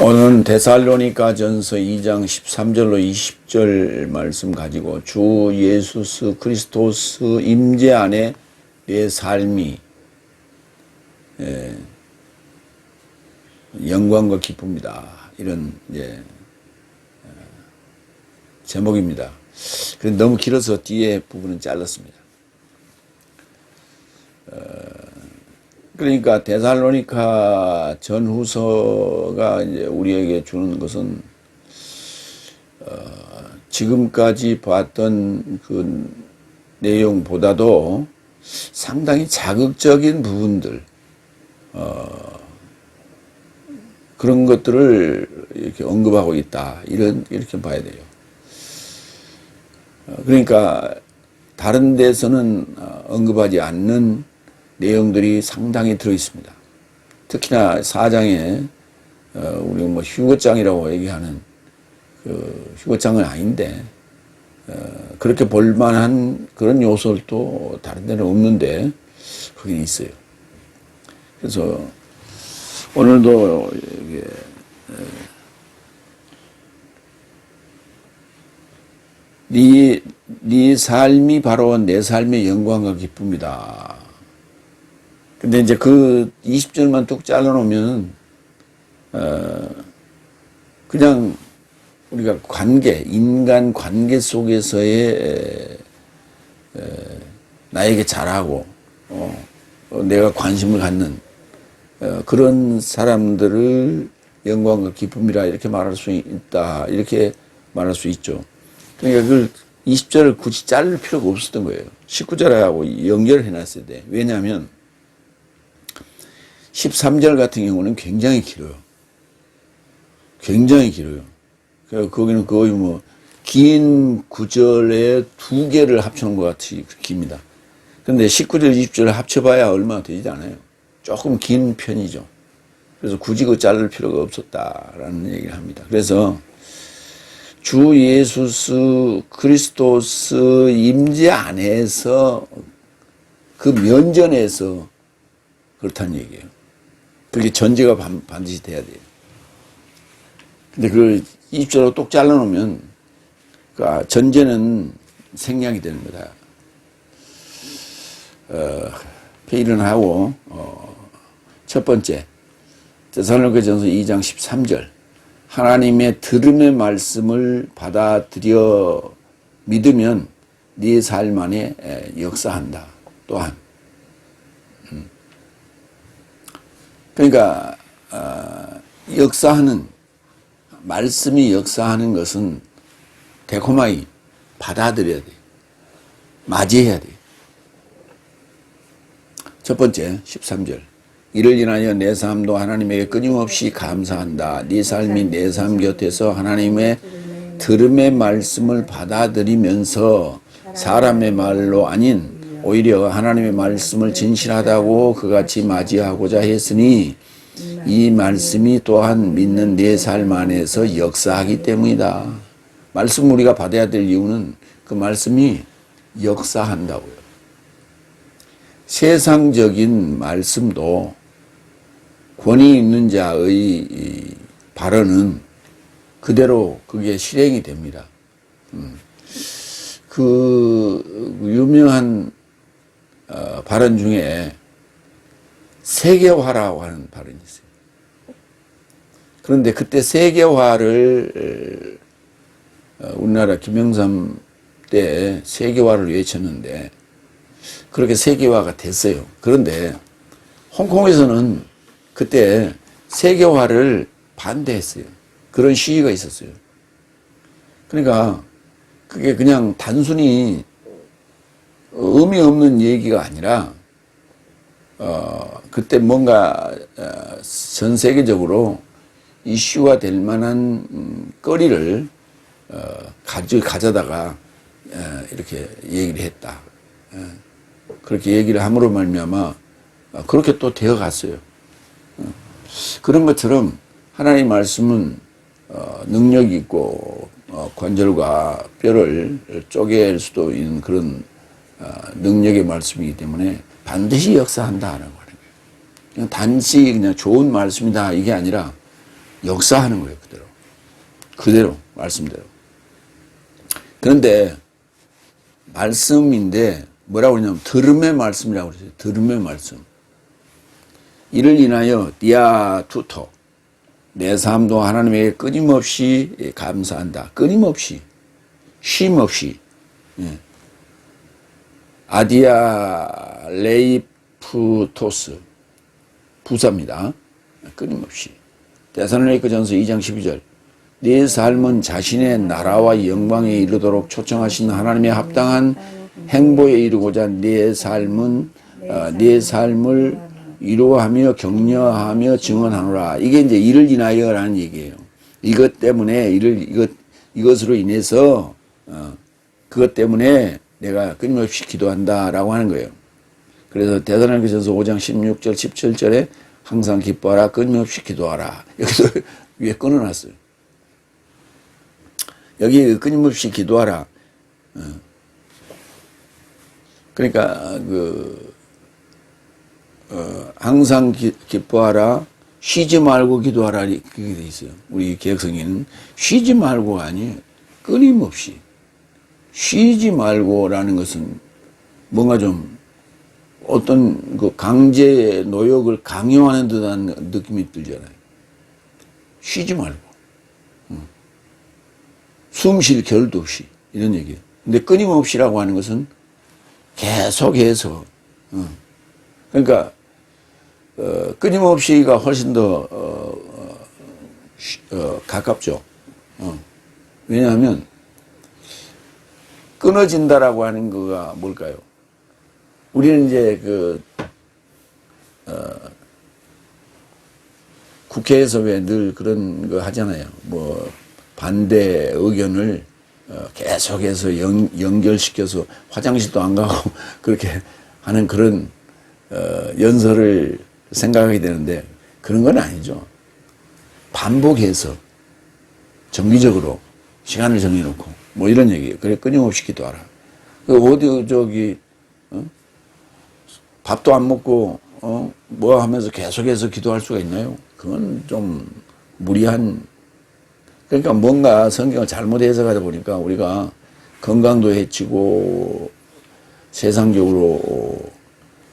오늘은 데살로니가전서 2장 13절로 20절 말씀 가지고 주 예수 그리스도스 임재 안에 내 삶이 영광과 기쁨이다, 이런 제목입니다. 그런데 너무 길어서 뒤에 부분은 잘랐습니다. 그러니까 데살로니가 전후서가 이제 우리에게 주는 것은 지금까지 봤던 그 내용보다도 상당히 자극적인 부분들, 그런 것들을 이렇게 언급하고 있다, 이렇게 봐야 돼요. 그러니까 다른 데서는 언급하지 않는 내용들이 상당히 들어 있습니다. 특히나 4장에 우리 뭐 휴거장이라고 얘기하는 그 휴거장은 아닌데 그렇게 볼만한 그런 요소도 다른 데는 없는데 거기 있어요. 그래서 오늘도 이게 네 삶이 바로 내 삶의 영광과 기쁨이다. 근데 이제 그 20절만 뚝 잘라놓으면, 그냥 우리가 인간 관계 속에서의, 나에게 잘하고, 내가 관심을 갖는, 그런 사람들을 영광과 기쁨이라 이렇게 말할 수 있다, 이렇게 말할 수 있죠. 그러니까 그 20절을 굳이 자를 필요가 없었던 거예요. 19절하고 연결해 놨어야 돼. 왜냐하면, 13절 같은 경우는 굉장히 길어요. 굉장히 길어요. 거기는 거의 뭐, 긴 구절에 2개를 합쳐놓은 것 같이 깁니다. 근데 19절, 20절 합쳐봐야 얼마 되지 않아요. 조금 긴 편이죠. 그래서 굳이 그 자를 필요가 없었다라는 얘기를 합니다. 그래서 주 예수 그리스도스 임재 안에서 그 면전에서 그렇다는 얘기예요. 그게 전제가 반드시 돼야 돼요. 근데 그 20절로 똑 잘라놓으면 그 전제는 생략이 되는 거다. 회의를 하고 첫 번째 데살로니가전서 2장 13절 하나님의 들음의 말씀을 받아들여 믿으면 네 삶 안에 역사한다. 또한 그러니까 역사하는 말씀이 역사하는 것은 데코마이 받아들여야 돼. 맞이해야 돼. 첫 번째 13절 이를 인하여 내 삶도 하나님에게 끊임없이 감사한다. 네 삶이 내 삶 곁에서 하나님의 들음의 말씀을 받아들이면서 사람의 말로 아닌 오히려 하나님의 말씀을 진실하다고 그같이 맞이하고자 했으니 이 말씀이 또한 믿는 내 삶 안에서 역사하기 때문이다. 말씀 우리가 받아야 될 이유는 그 말씀이 역사한다고요. 세상적인 말씀도 권위 있는 자의 발언은 그대로 그게 실행이 됩니다. 그 유명한 발언 중에 세계화라고 하는 발언이 있어요. 그런데 그때 세계화를 우리나라 김영삼 때 세계화를 외쳤는데 그렇게 세계화가 됐어요. 그런데 홍콩에서는 그때 세계화를 반대했어요. 그런 시위가 있었어요. 그러니까 그게 그냥 단순히 의미 없는 얘기가 아니라 그때 뭔가 전 세계적으로 이슈가 될 만한 거리를 가져다가 이렇게 얘기를 했다. 그렇게 얘기를 함으로 말미암아 그렇게 또 되어 갔어요. 그런 것처럼 하나님의 말씀은 능력이 있고 관절과 뼈를 쪼갤 수도 있는 그런 능력의 말씀이기 때문에 반드시 역사한다라고 하는 거예요. 그냥 단지 그냥 좋은 말씀이다 이게 아니라 역사하는 거예요. 그대로 말씀대로. 그런데 말씀인데 뭐라고 그러냐면 들음의 말씀이라고 그러죠. 들음의 말씀. 이를 인하여 디아투토 내 삶도 하나님에게 끊임없이 감사한다. 끊임없이 쉼없이. 예. 아디아 레이프토스 부사입니다. 끊임없이. 데살로니가전서 2장 12절 네 삶은 자신의 나라와 영광에 이르도록 초청하신 하나님의 합당한 행보에 이르고자 네 삶을 이루어하며 격려하며 증언하노라. 이게 이제 이를 인하여라는 얘기예요. 이것 때문에 이것으로 인해서 그것 때문에 내가 끊임없이 기도한다라고 하는 거예요. 그래서 데살로니가전서 5장 16절 17절에 항상 기뻐하라 끊임없이 기도하라. 여기서 위에 끊어놨어요. 여기 끊임없이 기도하라. 그러니까 항상 기뻐하라 쉬지 말고 기도하라 그렇게 돼 있어요. 우리 개혁성에는 쉬지 말고가 아니에요. 끊임없이. 쉬지 말고라는 것은 뭔가 좀 어떤 그 강제 노역을 강요하는 듯한 느낌이 들잖아요. 쉬지 말고. 숨 쉴 겨를도 없이. 이런 얘기예요. 근데 끊임없이라고 하는 것은 계속해서. 그러니까, 끊임없이가 훨씬 더, 가깝죠. 왜냐하면, 끊어진다라고 하는 거가 뭘까요? 우리는 이제 국회에서 왜 늘 그런 거 하잖아요. 뭐, 반대 의견을 계속해서 연결시켜서 화장실도 안 가고 그렇게 하는 그런 연설을 생각하게 되는데 그런 건 아니죠. 반복해서 정기적으로 시간을 정해놓고 뭐 이런 얘기예요. 그래 끊임없이 기도하라. 밥도 안 먹고 뭐 하면서 계속해서 기도할 수가 있나요? 그건 좀 무리한. 그러니까 뭔가 성경을 잘못 해석하다 보니까 우리가 건강도 해치고 세상적으로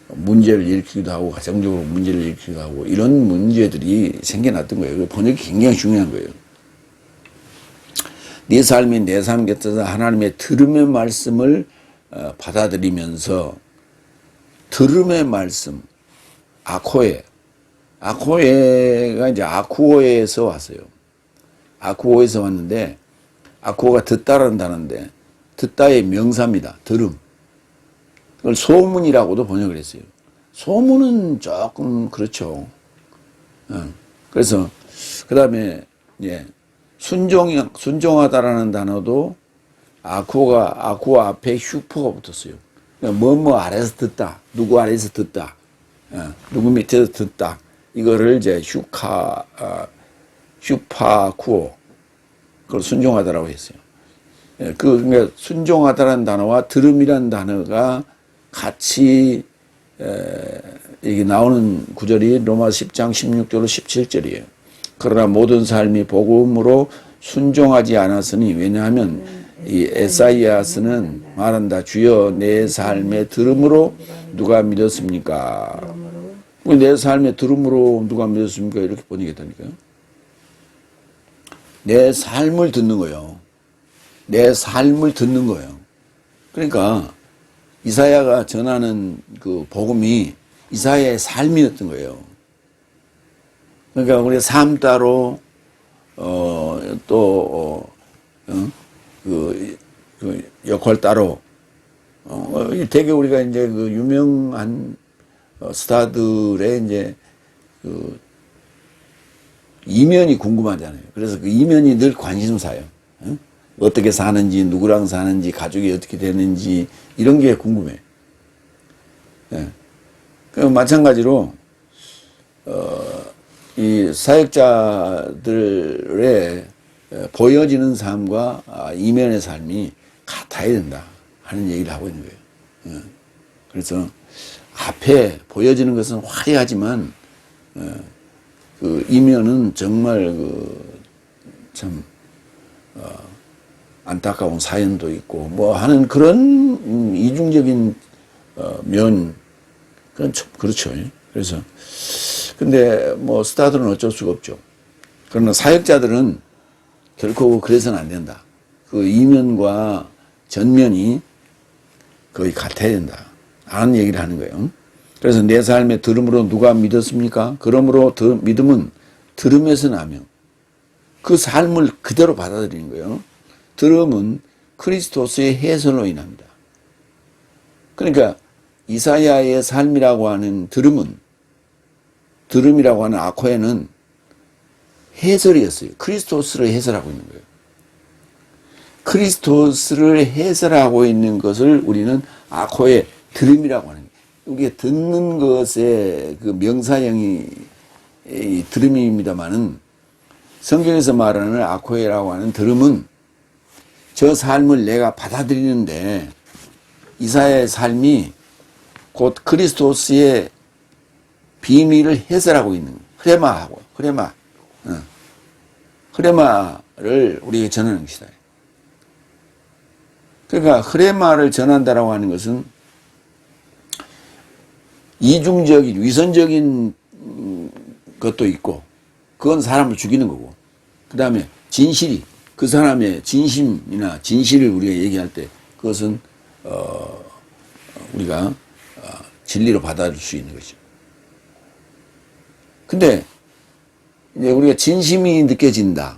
문제를 일으키기도 하고 가정적으로 문제를 일으키기도 하고 이런 문제들이 생겨났던 거예요. 번역이 굉장히 중요한 거예요. 네 삶이 내 삶 곁에서 하나님의 들음의 말씀을 받아들이면서 들음의 말씀 아코에가 이제 아쿠오에서 왔어요. 아쿠오에서 왔는데 아쿠오가 듣다라는 단어인데 듣다의 명사입니다. 들음. 그걸 소문이라고도 번역을 했어요. 소문은 조금 그렇죠. 그래서 그 다음에 순종하다라는 단어도 아쿠오 앞에 슈퍼가 붙었어요. 뭐뭐 아래서 듣다, 누구 아래서 듣다, 누구 밑에서 듣다. 이거를 이제 슈파쿠오 그걸 순종하다라고 했어요. 그러니까 순종하다라는 단어와 들음이라는 단어가 같이 이게 나오는 구절이 로마 10장 16절로 17절이에요. 그러나 모든 삶이 복음으로 순종하지 않았으니 왜냐하면 이 에사이아스는 말한다. 주여 내 삶의 들음으로 누가 믿었습니까? 내 삶의 들음으로 누가 믿었습니까? 이렇게 번역했다니까요. 내 삶을 듣는 거예요. 내 삶을 듣는 거예요. 그러니까 이사야가 전하는 그 복음이 이사야의 삶이었던 거예요. 그러니까 우리 삶 따로 그 역할 따로 되게 우리가 이제 그 유명한 스타들의 이제 그 이면이 궁금하잖아요. 그래서 그 이면이 늘 관심사예요. 어떻게 사는지, 누구랑 사는지, 가족이 어떻게 되는지 이런 게 궁금해. 마찬가지로 이 사역자들의 보여지는 삶과 이면의 삶이 같아야 된다 하는 얘기를 하고 있는 거예요. 그래서 앞에 보여지는 것은 화려하지만 그 이면은 정말 참 안타까운 사연도 있고 뭐 하는 그런 이중적인 면 그건 좀 그렇죠. 그래서 근데 뭐 스타들은 어쩔 수가 없죠. 그러나 사역자들은 결코 그래서는 안 된다. 그 이면과 전면이 거의 같아야 된다. 라는 얘기를 하는 거예요. 그래서 내 삶의 들음으로 누가 믿었습니까? 그러므로 믿음은 들음에서 나며 그 삶을 그대로 받아들이는 거예요. 들음은 크리스토스의 해설로 인합니다. 그러니까 이사야의 삶이라고 하는 들음이라고 하는 아코에는 해설이었어요. 크리스토스를 해설하고 있는 거예요. 크리스토스를 해설하고 있는 것을 우리는 아코의 들음이라고 하는 거예요. 이게 듣는 것의 그 명사형이 들음입니다만은 성경에서 말하는 아코에라고 하는 들음은 저 삶을 내가 받아들이는데 이사야의 삶이 곧 그리스도스의 비밀을 해설하고 있는 거예요. 흐레마를 우리에게 전하는 것이다. 그러니까 흐레마를 전한다라고 하는 것은 이중적인 위선적인 것도 있고 그건 사람을 죽이는 거고 그 다음에 진실이 그 사람의 진심이나 진실을 우리가 얘기할 때 그것은 우리가 진리로 받아들일 수 있는 거죠. 근데 이제 우리가 진심이 느껴진다.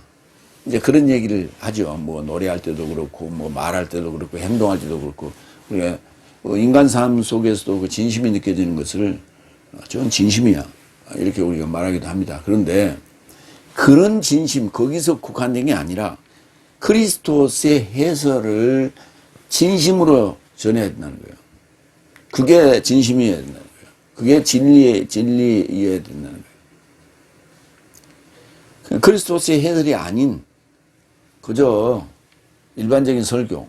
이제 그런 얘기를 하죠. 뭐 노래할 때도 그렇고 뭐 말할 때도 그렇고 행동할 때도 그렇고 우리가 인간 삶 속에서도 그 진심이 느껴지는 것을 저건 진심이야. 이렇게 우리가 말하기도 합니다. 그런데 그런 진심 거기서 국한된 게 아니라 크리스토스의 해설을 진심으로 전해야 된다는 거예요. 그게 진심이어야 된다는 거예요. 그게 진리여야 된다는 거예요. 크리스토스의 해설이 아닌 그저 일반적인 설교는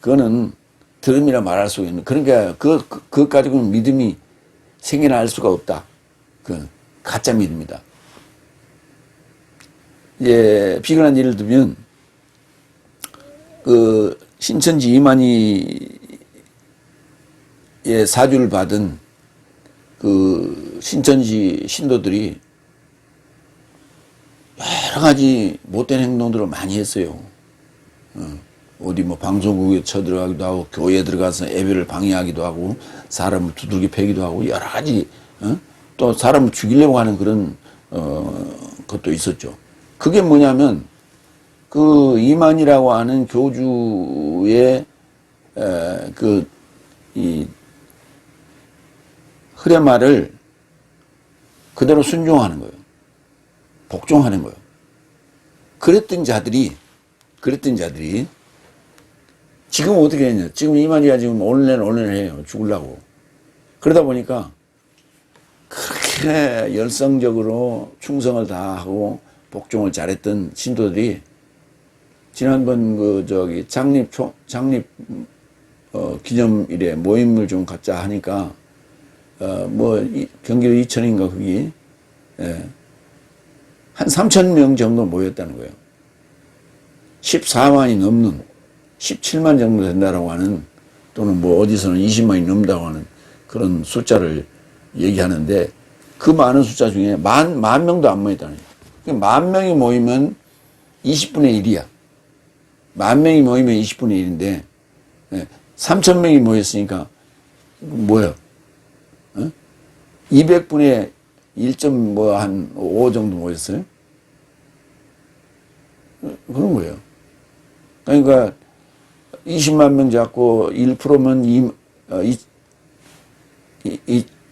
그거는 들음이라 말할 수 있는 그러니까 그것 가지고는 믿음이 생겨날 수가 없다. 그 가짜 믿음이다. 이제 비근한 예를 들면 그 신천지 이만희의 사주를 받은 그 신천지 신도들이 여러 가지 못된 행동들을 많이 했어요. 어디 뭐 방송국에 쳐들어가기도 하고 교회에 들어가서 예배를 방해하기도 하고 사람을 두들겨 패기도 하고 여러 가지 또 사람을 죽이려고 하는 그런 것도 있었죠. 그게 뭐냐면 그 이만이라고 하는 교주의 이 흐레마를 그대로 순종하는 거예요. 복종하는 거예요. 그랬던 자들이 지금 어떻게 했냐. 지금 이만희가 지금 온라인 해요. 죽으려고. 그러다 보니까 그렇게 열성적으로 충성을 다하고 복종을 잘했던 신도들이 지난번 장립 기념일에 모임을 좀 갖자 하니까 경기도 이천인가 거기 한 3,000명 정도 모였다는 거예요. 14만이 넘는 17만 정도 된다라고 하는 또는 뭐 어디서는 20만이 넘는다고 하는 그런 숫자를 얘기하는데 그 많은 숫자 중에 만 명도 안 모였다는 거예요. 10,000명이 모이면 20분의 1이야. 10,000명이 모이면 20분의 1인데 3,000명이 모였으니까 뭐야? 200분의 1.5 정도 모였어요. 그런 거예요. 그러니까 20만 명 잡고 1%면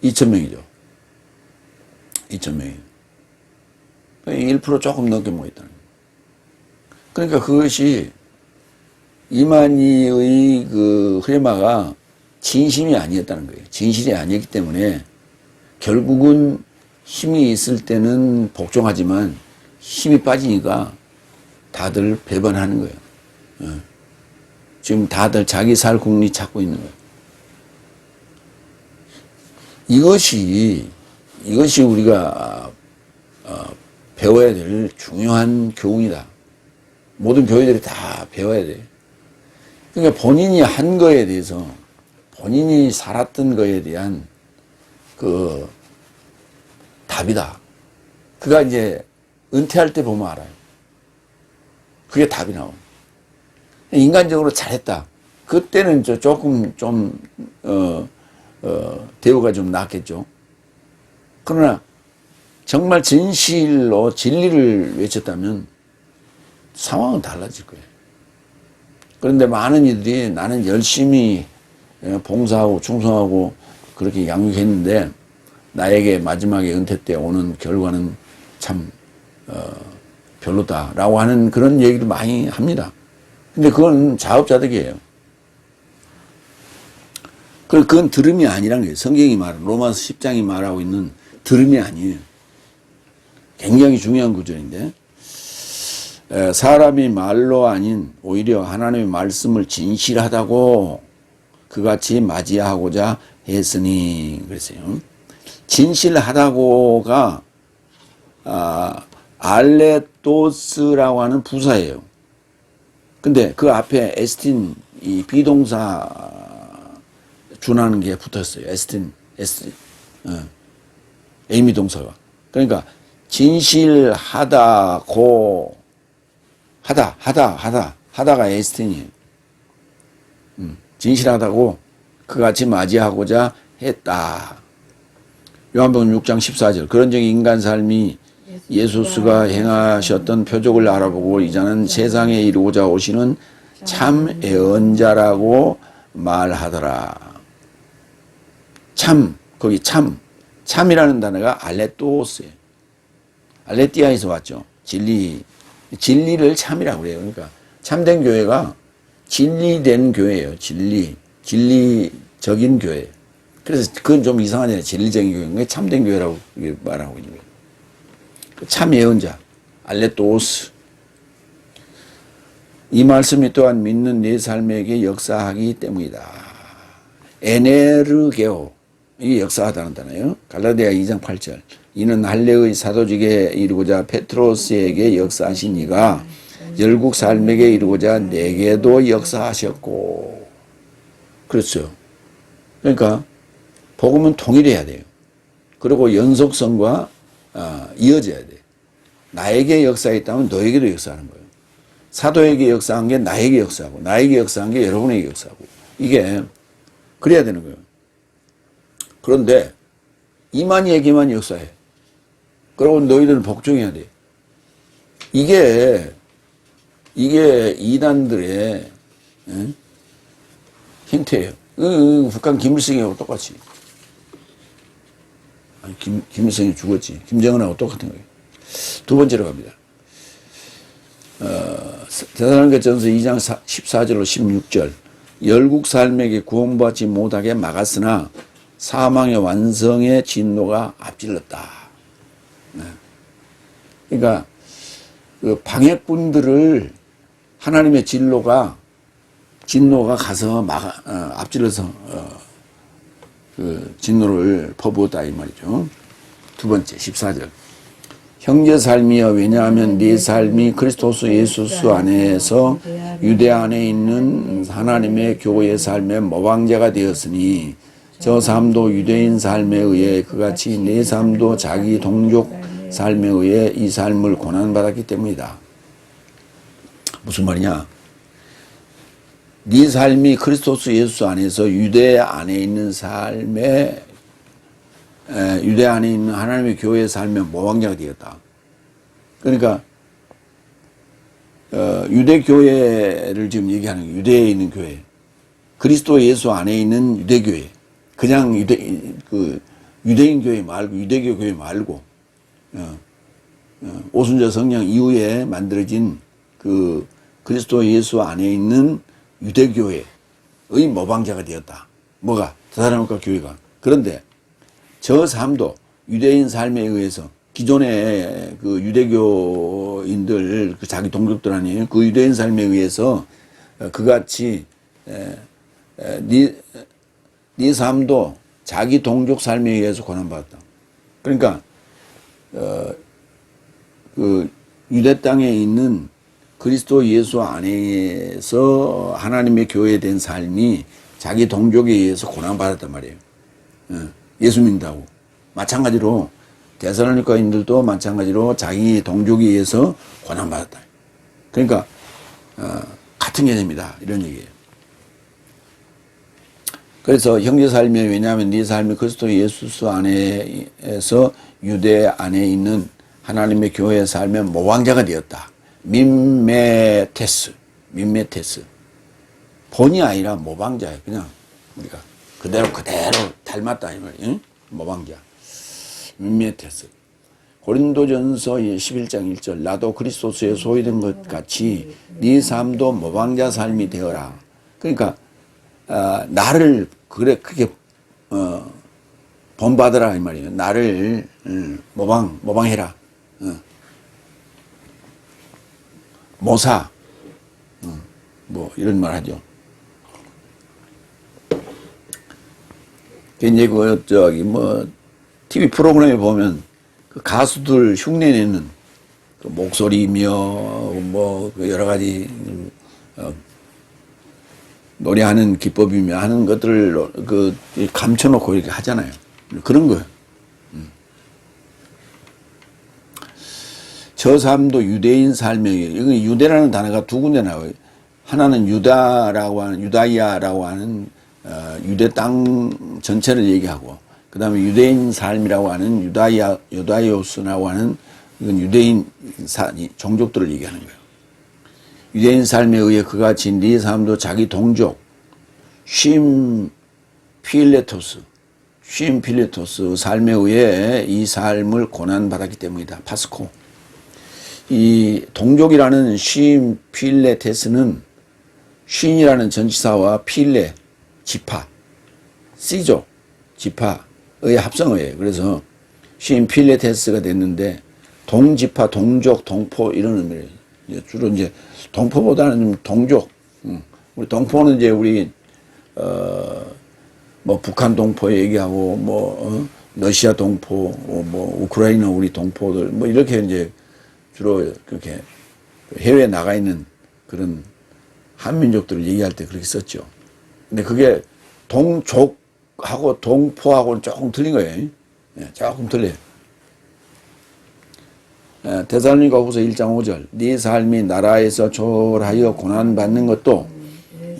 2,000명이죠. 2,000명이. 1% 조금 넘게 모였다는 거예요. 그러니까 그것이 이만희의 그 흐레마가 진심이 아니었다는 거예요. 진실이 아니었기 때문에 결국은 힘이 있을 때는 복종하지만 힘이 빠지니까 다들 배반하는 거예요. 지금 다들 자기 살 궁리 찾고 있는 거예요. 이것이 우리가 배워야 될 중요한 교훈이다. 모든 교회들이 다 배워야 돼. 그러니까 본인이 한 거에 대해서, 본인이 살았던 거에 대한 그 답이다. 그가 이제 은퇴할 때 보면 알아요. 그게 답이 나와요. 인간적으로 잘했다. 그때는 조금 대우가 좀 낮겠죠. 그러나 정말 진실로 진리를 외쳤다면 상황은 달라질 거예요. 그런데 많은 이들이 나는 열심히 봉사하고 충성하고 그렇게 양육했는데 나에게 마지막에 은퇴 때 오는 결과는 참 별로다라고 하는 그런 얘기를 많이 합니다. 근데 그건 자업자득이에요. 그건 들음이 아니란 거예요. 성경이 로마서 10장이 말하고 있는 들음이 아니에요. 굉장히 중요한 구절인데, 사람이 말로 아닌 오히려 하나님의 말씀을 진실하다고 그같이 맞이하고자 했으니 그랬어요. 진실하다고가 알레토스라고 하는 부사예요. 근데 그 앞에 에스틴 이 비동사 준하는 게 붙었어요. 에스틴 에이미 동사가. 그러니까 진실하다고 하다가 에스틴이에요. 진실하다고 그같이 맞이하고자 했다. 요한복음 6장 14절. 그런 적이 인간 삶이 예수스가 행하셨던 표적을 알아보고 이자는 세상에 이루고자 오시는 참 예언자라고 말하더라. 거기 참이라는 단어가 알레토스예요. 알레티아에서 왔죠. 진리를 참이라고 그래요. 그러니까 참된 교회가 진리된 교회예요. 진리적인 교회. 그래서 그건 좀 이상하잖아요. 진리적인 교회인가 참된 교회라고 말하고 있는 거예요. 참 예언자, 알레토스. 이 말씀이 또한 믿는 내 삶에게 역사하기 때문이다. 에네르게오. 이게 역사하다는 단어예요. 갈라디아 2장 8절. 이는 할례의 사도직에 이르고자 페트로스에게 역사하신 이가 열국 삶에게 이르고자 내게도 역사하셨고. 그렇죠. 그러니까 복음은 통일해야 돼요. 그리고 연속성과 이어져야 돼. 나에게 역사했다면 너에게도 역사하는 거예요. 사도에게 역사한 게 나에게 역사하고 나에게 역사한 게 여러분에게 역사하고 이게 그래야 되는 거예요. 그런데 이만희에게만 역사해. 그리고 너희들은 복종해야 돼. 이게 이단들의 행태예요. 북한 김일성하고 똑같이. 아니, 김일성이 죽었지. 김정은하고 똑같은 거예요. 두 번째로 갑니다. 데살로니가 전서 2장 14절로 16절. 열국 삶에게 구원받지 못하게 막았으나 사망의 완성의 진노가 앞질렀다. 그러니까 그 방해꾼들을 하나님의 진노가 가서 앞질러서 그 진노를 퍼부었다 이 말이죠. 두 번째 14절. 형제 삶이여 왜냐하면 네 삶이 그리스도스 예수 안에서 유대 안에 있는 하나님의 교회의 삶의 모방자가 되었으니 저 삶도 유대인 삶에 의해 그같이 내 삶도 자기 동족 삶에 의해 이 삶을 고난받았기 때문이다. 무슨 말이냐? 네 삶이 그리스도스 예수 안에서 유대 안에 있는 삶에 유대 안에 있는 하나님의 교회의 삶의 모방자가 되었다. 그러니까 유대교회를 지금 얘기하는 거예요. 유대에 있는 교회. 그리스도 예수 안에 있는 유대교회. 그냥 유대인 교회 말고 유대교 교회 말고 오순절 성령 이후에 만들어진 그 그리스도 예수 안에 있는 유대교회의 모방자가 되었다. 뭐가? 데살로니가 교회가. 그런데 저 삶도 유대인 삶에 의해서 기존의 그 유대교인들, 그 자기 동족들 아니에요. 그 유대인 삶에 의해서 그같이 네 삶도 자기 동족 삶에 의해서 고난받았다. 그러니까 그 유대 땅에 있는 그리스도 예수 안에서 하나님의 교회된 삶이 자기 동족에 의해서 고난받았단 말이에요. 예수 믿는다고. 마찬가지로 데살로니가인들도 마찬가지로 자기 동족에 의해서 고난받았다. 그러니까 같은 개념이다 이런 얘기예요. 그래서 형제 삶이 왜냐하면 네 삶이 그리스도 예수 안에서 유대 안에 있는 하나님의 교회의 삶의 모방자가 되었다. 민메테스 본이 아니라 모방자예요. 그냥 우리가 그대로 닮았다 이 말이에요. 응? 모방자 민메테스. 고린도전서 11장 1절 나도 그리스도스에 소유된 것 같이 네 삶도 모방자 삶이 되어라. 그러니까 나를 그게 본받으라 이 말이에요. 나를 모방해라. 모사 뭐 이런 말 하죠. 이제 그 저기 뭐 TV 프로그램에 보면 그 가수들 흉내내는 그 목소리며 뭐 그 여러 가지 노래하는 기법이며 하는 것들을 그 감춰놓고 이렇게 하잖아요. 그런 거예요. 저 삶도 유대인 삶이에요. 이거 유대라는 단어가 두 군데 나와요. 하나는 유다이아라고 하는 유대 땅 전체를 얘기하고, 그 다음에 유대인 삶이라고 하는 유다이오스라고 하는 이건 유대인 종족들을 얘기하는 거예요. 유대인 삶에 의해 그가 진 네 삶도 자기 동족 쉼 필레토스 삶에 의해 이 삶을 고난받았기 때문이다. 파스코. 이 동족이라는 쉼 필레테스는 쉰이라는 전치사와 필레 지파 시족 지파의 합성어예요. 그래서 쉼 필레테스가 됐는데 동지파 동족 동포 이런 의미예요. 주로 이제 동포보다는 동족. 우리 동포는 이제 우리 뭐 북한 동포 얘기하고 뭐 러시아 동포 뭐 우크라이나 우리 동포들 뭐 이렇게 이제 주로 그렇게 해외에 나가 있는 그런 한민족들을 얘기할 때 그렇게 썼죠. 근데 그게 동족하고 동포하고는 조금 틀린 거예요. 네, 조금 틀려요. 데살로니가후서 1장 5절 네 삶이 나라에서 초월하여 고난받는 것도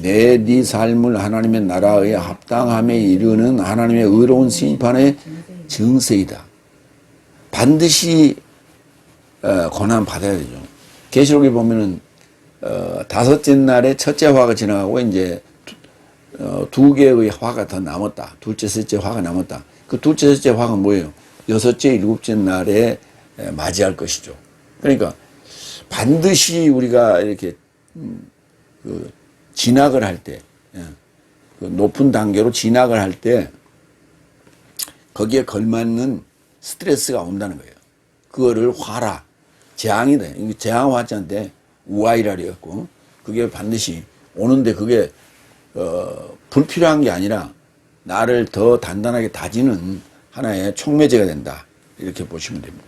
네 삶을 하나님의 나라의 합당함에 이르는 하나님의 의로운 심판의 증세이다. 반드시 고난 받아야 되죠. 계시록에 보면은 다섯째 날에 첫째 화가 지나가고 이제 두 개의 화가 더 남았다. 둘째, 셋째 화가 남았다. 그 둘째, 셋째 화가 뭐예요? 여섯째, 일곱째 날에 맞이할 것이죠. 그러니까 반드시 우리가 이렇게 그 진학을 할 때, 그 높은 단계로 진학을 할 때 거기에 걸맞는 스트레스가 온다는 거예요. 그거를 화라, 재앙이다. 재앙 화자인데 우아이라 그래갖고 그게 반드시 오는데 그게 불필요한 게 아니라 나를 더 단단하게 다지는 하나의 촉매제가 된다. 이렇게 보시면 됩니다.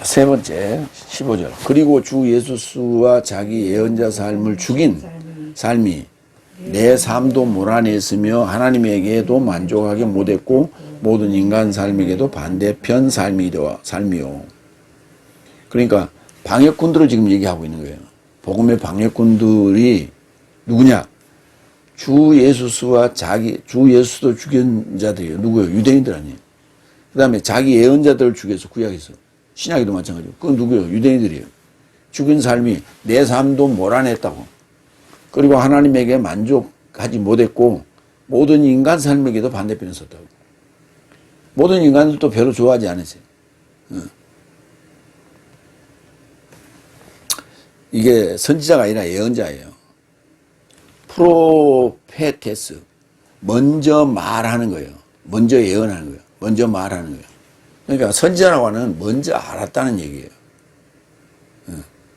세 번째 15절 그리고 주 예수와 자기 예언자 삶을 죽인 삶이 내 삶도 몰아냈으며 하나님에게도 만족하게 못했고 모든 인간 삶에게도 반대편 삶이요. 그러니까 방해꾼들을 지금 얘기하고 있는 거예요. 복음의 방해꾼들이 누구냐? 주 예수도 죽인 자들이에요. 누구예요? 유대인들 아니에요. 그 다음에 자기 예언자들을 죽여서 구약에서 신약에도 마찬가지고 그건 누구예요? 유대인들이에요. 죽인 삶이 내 삶도 몰아냈다고. 그리고 하나님에게 만족하지 못했고 모든 인간 삶에게도 반대편에 섰다고. 모든 인간들도 별로 좋아하지 않으세요. 이게 선지자가 아니라 예언자예요. 프로페테스 먼저 말하는 거예요. 먼저 예언하는 거예요. 먼저 말하는 거예요. 그러니까 선지자라고 하는 먼저 알았다는 얘기예요.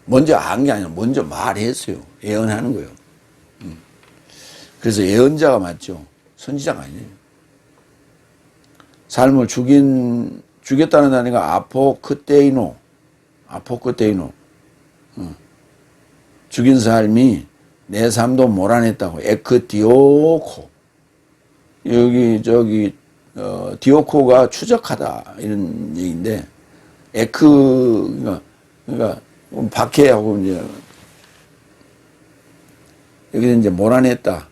먼저 안 게 아니라 먼저 말했어요. 예언하는 거예요. 그래서 예언자가 맞죠. 선지자가 아니에요. 삶을 죽였다는 단어가 아포크테이노. 죽인 삶이 내 삶도 몰아냈다고. 에크디오코. 디오코가 추적하다. 이런 얘기인데, 그러니까, 박해하고 이제, 여기서 이제 몰아냈다.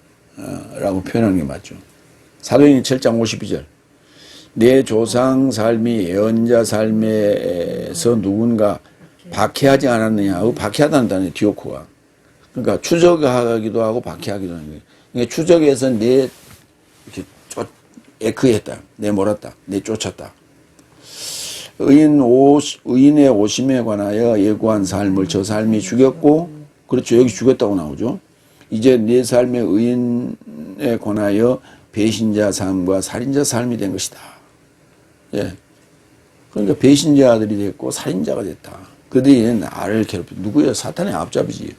라고 표현하는 게 맞죠. 사도행전 7장 52절. 내 조상 삶이 예언자 삶에서 누군가 박해하지 않았느냐. 박해하다는 단어예요, 디오코가. 그러니까 추적하기도 하고 박해하기도 하는 거예요. 그러니까 추적해서 이렇게 에크했다. 내 몰았다. 내 쫓았다. 의인의 오심에 관하여 예고한 삶을 저 삶이 죽였고, 그렇죠. 여기 죽였다고 나오죠. 이제 내 삶의 의인에 관하여 배신자 삶과 살인자 삶이 된 것이다. 예. 그러니까 배신자들이 됐고 살인자가 됐다. 그들이 나를 괴롭혀. 누구예요? 사탄의 앞잡이지.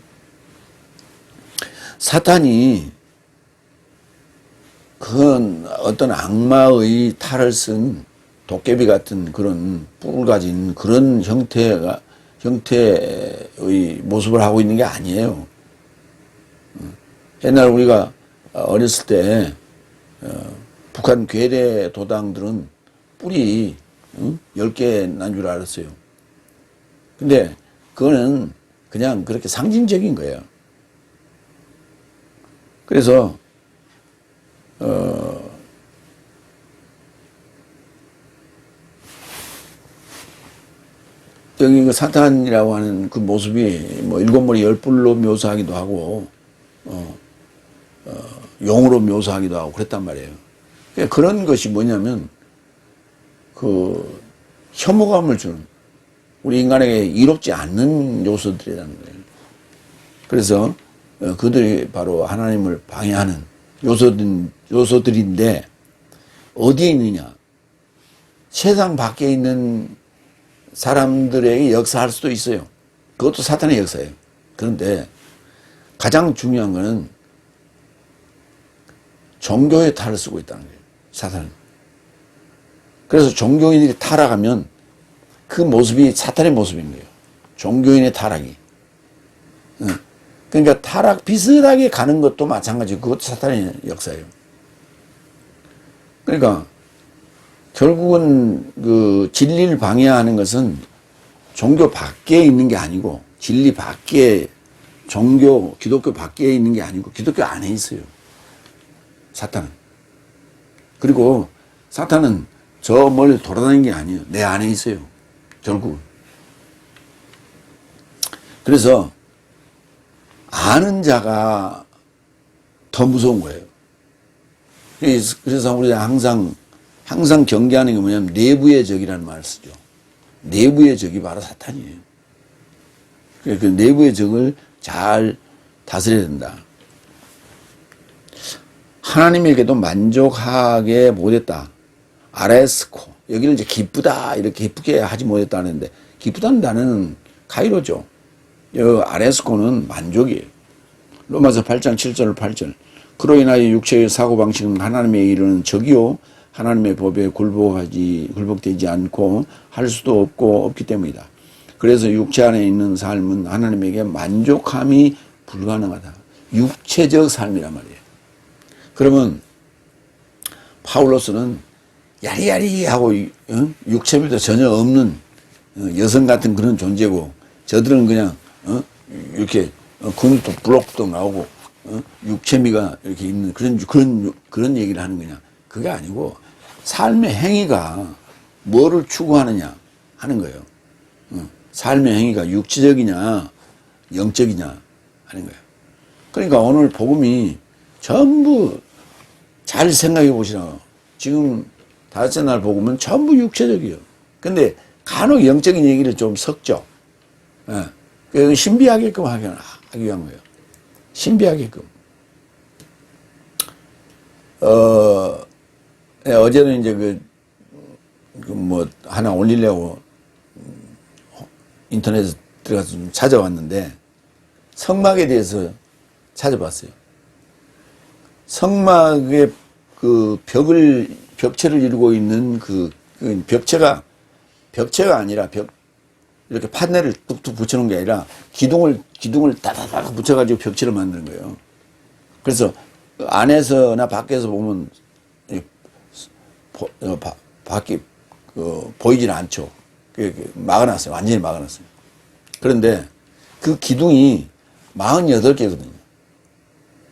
사탄이 그건 어떤 악마의 탈을 쓴 도깨비 같은 그런 뿔을 가진 그런 형태의 모습을 하고 있는 게 아니에요. 옛날 우리가 어렸을 때 북한 괴뢰 도당들은 뿔이 10개 난 줄 알았어요. 근데 그거는 그냥 그렇게 상징적인 거예요. 그래서 여기 그 사탄이라고 하는 그 모습이 뭐 7머리 10뿔로 묘사하기도 하고 용으로 묘사하기도 하고 그랬단 말이에요. 그러니까 그런 것이 뭐냐면 그 혐오감을 주는 우리 인간에게 이롭지 않는 요소들이라는 거예요. 그래서 그들이 바로 하나님을 방해하는 요소들인데 어디에 있느냐? 세상 밖에 있는 사람들에게 역사할 수도 있어요. 그것도 사탄의 역사예요. 그런데 가장 중요한 것은 종교의 탈을 쓰고 있다는 거예요. 사탄은. 그래서 종교인들이 타락하면 그 모습이 사탄의 모습인 거예요. 종교인의 타락이. 그러니까 타락 비슷하게 가는 것도 마찬가지고 그것도 사탄의 역사예요. 그러니까 결국은 그 진리를 방해하는 것은 종교 밖에 있는 게 아니고 진리 밖에 기독교 밖에 있는 게 아니고 기독교 안에 있어요. 사탄은. 그리고 사탄은 저 멀리 돌아다니는 게 아니에요. 내 안에 있어요. 결국은. 그래서 아는 자가 더 무서운 거예요. 그래서 우리가 항상 경계하는 게 뭐냐면 내부의 적이라는 말을 쓰죠. 내부의 적이 바로 사탄이에요. 그 내부의 적을 잘 다스려야 된다. 하나님에게도 만족하게 못했다. 아레스코. 여기를 이제 기쁘다. 이렇게 기쁘게 하지 못했다는데, 기쁘다는 단어는 카이로죠. 이 아레스코는 만족이에요. 로마서 8장 7절 8절. 그로 인하여 육체의 사고방식은 하나님의 이르는 적이요. 하나님의 법에 굴복되지 않고 할 수도 없기 때문이다. 그래서 육체 안에 있는 삶은 하나님에게 만족함이 불가능하다. 육체적 삶이란 말이에요. 그러면 파울로스는 야리야리하고 육체미도 전혀 없는 여성 같은 그런 존재고 저들은 그냥 이렇게 근육도 블록도 나오고 육체미가 이렇게 있는 그런 얘기를 하는 거냐. 그게 아니고 삶의 행위가 뭐를 추구하느냐 하는 거예요. 삶의 행위가 육체적이냐 영적이냐 하는 거예요. 그러니까 오늘 복음이 전부 잘 생각해 보시라고. 지금 다섯째 날 복음은 전부 육체적이에요. 근데 간혹 영적인 얘기를 좀 섞죠. 예. 신비하게끔 하기 위한 거예요. 신비하게끔. 어제는 이제 하나 올리려고 인터넷에 들어가서 좀 찾아왔는데, 성막에 대해서 찾아봤어요. 성막의 그 벽을 벽체를 이루고 있는 그 벽체가 아니라 이렇게 판넬을 뚝뚝 붙여놓은 게 아니라 기둥을 따다닥 붙여가지고 벽체를 만드는 거예요. 그래서 안에서나 밖에서 보면 밖이 보이지는 않죠. 막아놨어요. 완전히 막아놨어요. 그런데 그 기둥이 48개거든요.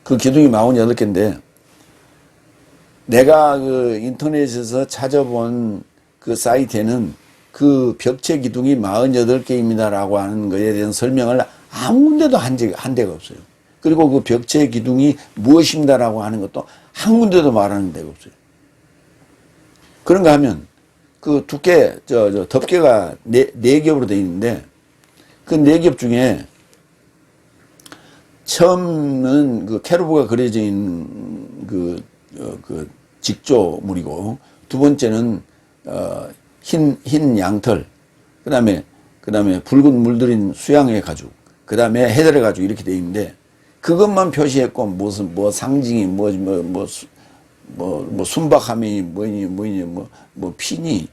그 기둥이 48개인데 내가 그 인터넷에서 찾아본 그 사이트에는 그 벽체 기둥이 48개입니다라고 하는 것에 대한 설명을 아무 군데도 한 데가 없어요. 그리고 그 벽체 기둥이 무엇입니다라고 하는 것도 한 군데도 말하는 데가 없어요. 그런가 하면 그 두께, 덮개가 네 겹으로 되어 있는데 그 네 겹 중에 처음은 그 캐루브가 그려져 있는 그 직조물이고 두 번째는 흰 양털, 그 다음에 붉은 물들인 수양의 가죽, 그 다음에 해달의 가죽 이렇게 되어 있는데 그것만 표시했고 무슨 뭐 상징이 순박함이 뭐니 피니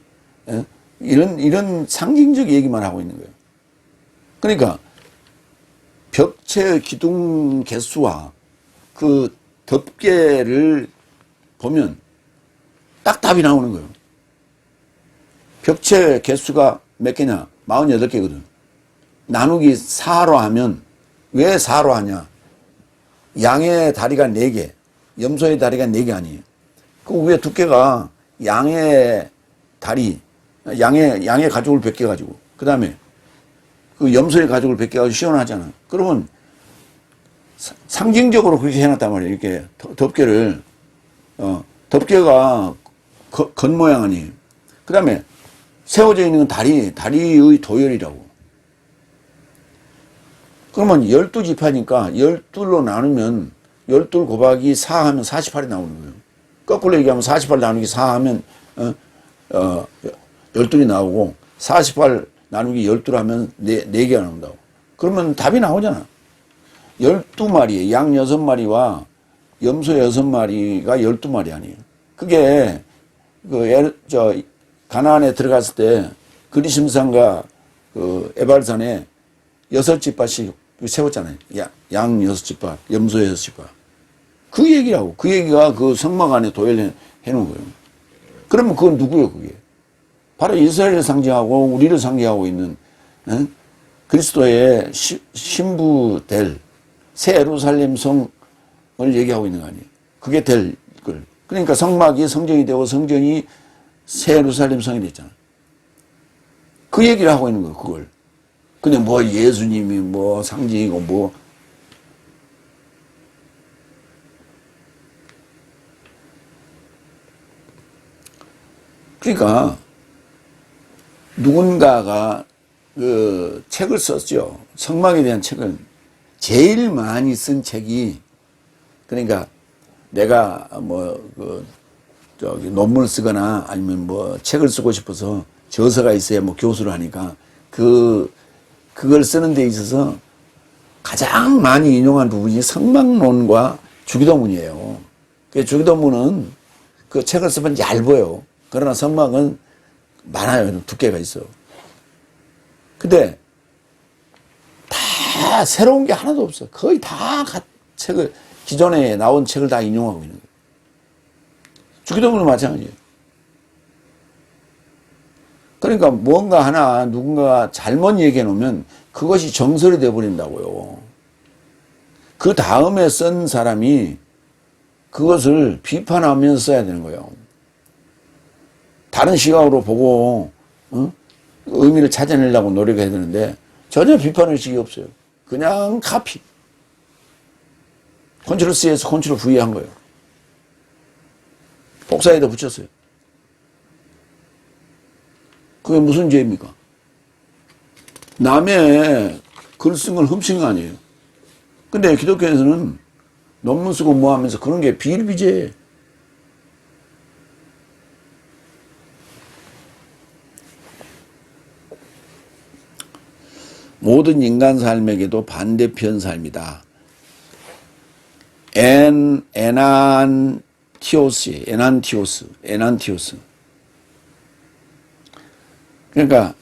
이런 상징적 얘기만 하고 있는 거예요. 그러니까 벽체 기둥 개수와 그 덮개를 보면 딱 답이 나오는 거예요. 벽체 개수가 몇 개냐? 48개거든. 나누기 4로 하면 왜 4로 하냐? 양의 다리가 4개, 염소의 다리가 4개 아니에요. 그 위에 두께가 양의 다리, 양의 가죽을 벗겨가지고, 그 다음에 그 염소의 가죽을 벗겨가지고 시원하잖아. 그러면 상징적으로 그렇게 해놨단 말이에요. 이렇게 덮개를, 덮개가 겉모양 아니에요. 그 다음에 세워져 있는 건 다리의 도열이라고. 그러면 12지파니까 12로 나누면 12 곱하기 4 하면 48이 나오는 거예요. 거꾸로 얘기하면 48 나누기 4 하면 12이 나오고 48 나누기 12로 하면 4개가 나온다고. 그러면 답이 나오잖아. 12마리, 양 6마리와 염소 6마리가 12마리 아니에요. 그게 가나안에 들어갔을 때 그리심산과 그 에발산에 6집밭씩 세웠잖아요. 양 6집밭, 염소 6집밭. 그 얘기라고. 그 얘기가 그 성막 안에 도열해 놓은 거예요. 그러면 그건 누구예요, 그게? 바로 이스라엘을 상징하고 우리를 상징하고 있는 그리스도의 신부될 새 예루살렘 성을 얘기하고 있는 거 아니에요. 그게 될 걸. 그러니까 성막이 성전이 되고 성전이 새 예루살렘 성이 됐잖아. 그 얘기를 하고 있는 거예요, 그걸. 근데 뭐 예수님이 뭐 상징이고 뭐. 그러니까 누군가가 그 책을 썼죠. 성막에 대한 책을. 제일 많이 쓴 책이, 그러니까 내가 논문을 쓰거나 아니면 뭐 책을 쓰고 싶어서 저서가 있어야 뭐 교수를 하니까 그걸 쓰는 데 있어서 가장 많이 인용한 부분이 성막론과 주기도문이에요. 주기도문은 그 책을 쓰면 얇아요. 그러나 성막은 많아요. 두께가 있어. 근데 다 새로운 게 하나도 없어. 거의 다 기존에 나온 책을 다 인용하고 있는 거예요. 주기도문은 마찬가지예요. 그러니까 뭔가 하나 누군가가 잘못 얘기해 놓으면 그것이 정설이 되어버린다고요. 그 다음에 쓴 사람이 그것을 비판하면서 써야 되는 거예요. 다른 시각으로 보고 의미를 찾아내려고 노력해야 되는데 전혀 비판의식이 없어요. 그냥 카피. 컨트롤 C에서 컨트롤 V 한 거예요. 복사에다 붙였어요. 그게 무슨 죄입니까? 남의 글 쓴 걸 훔친 거 아니에요. 근데 기독교에서는 논문 쓰고 뭐 하면서 그런 게 비일비재예요. 모든 인간 삶에게도 반대편 삶이다. 에난티오스. 그러니까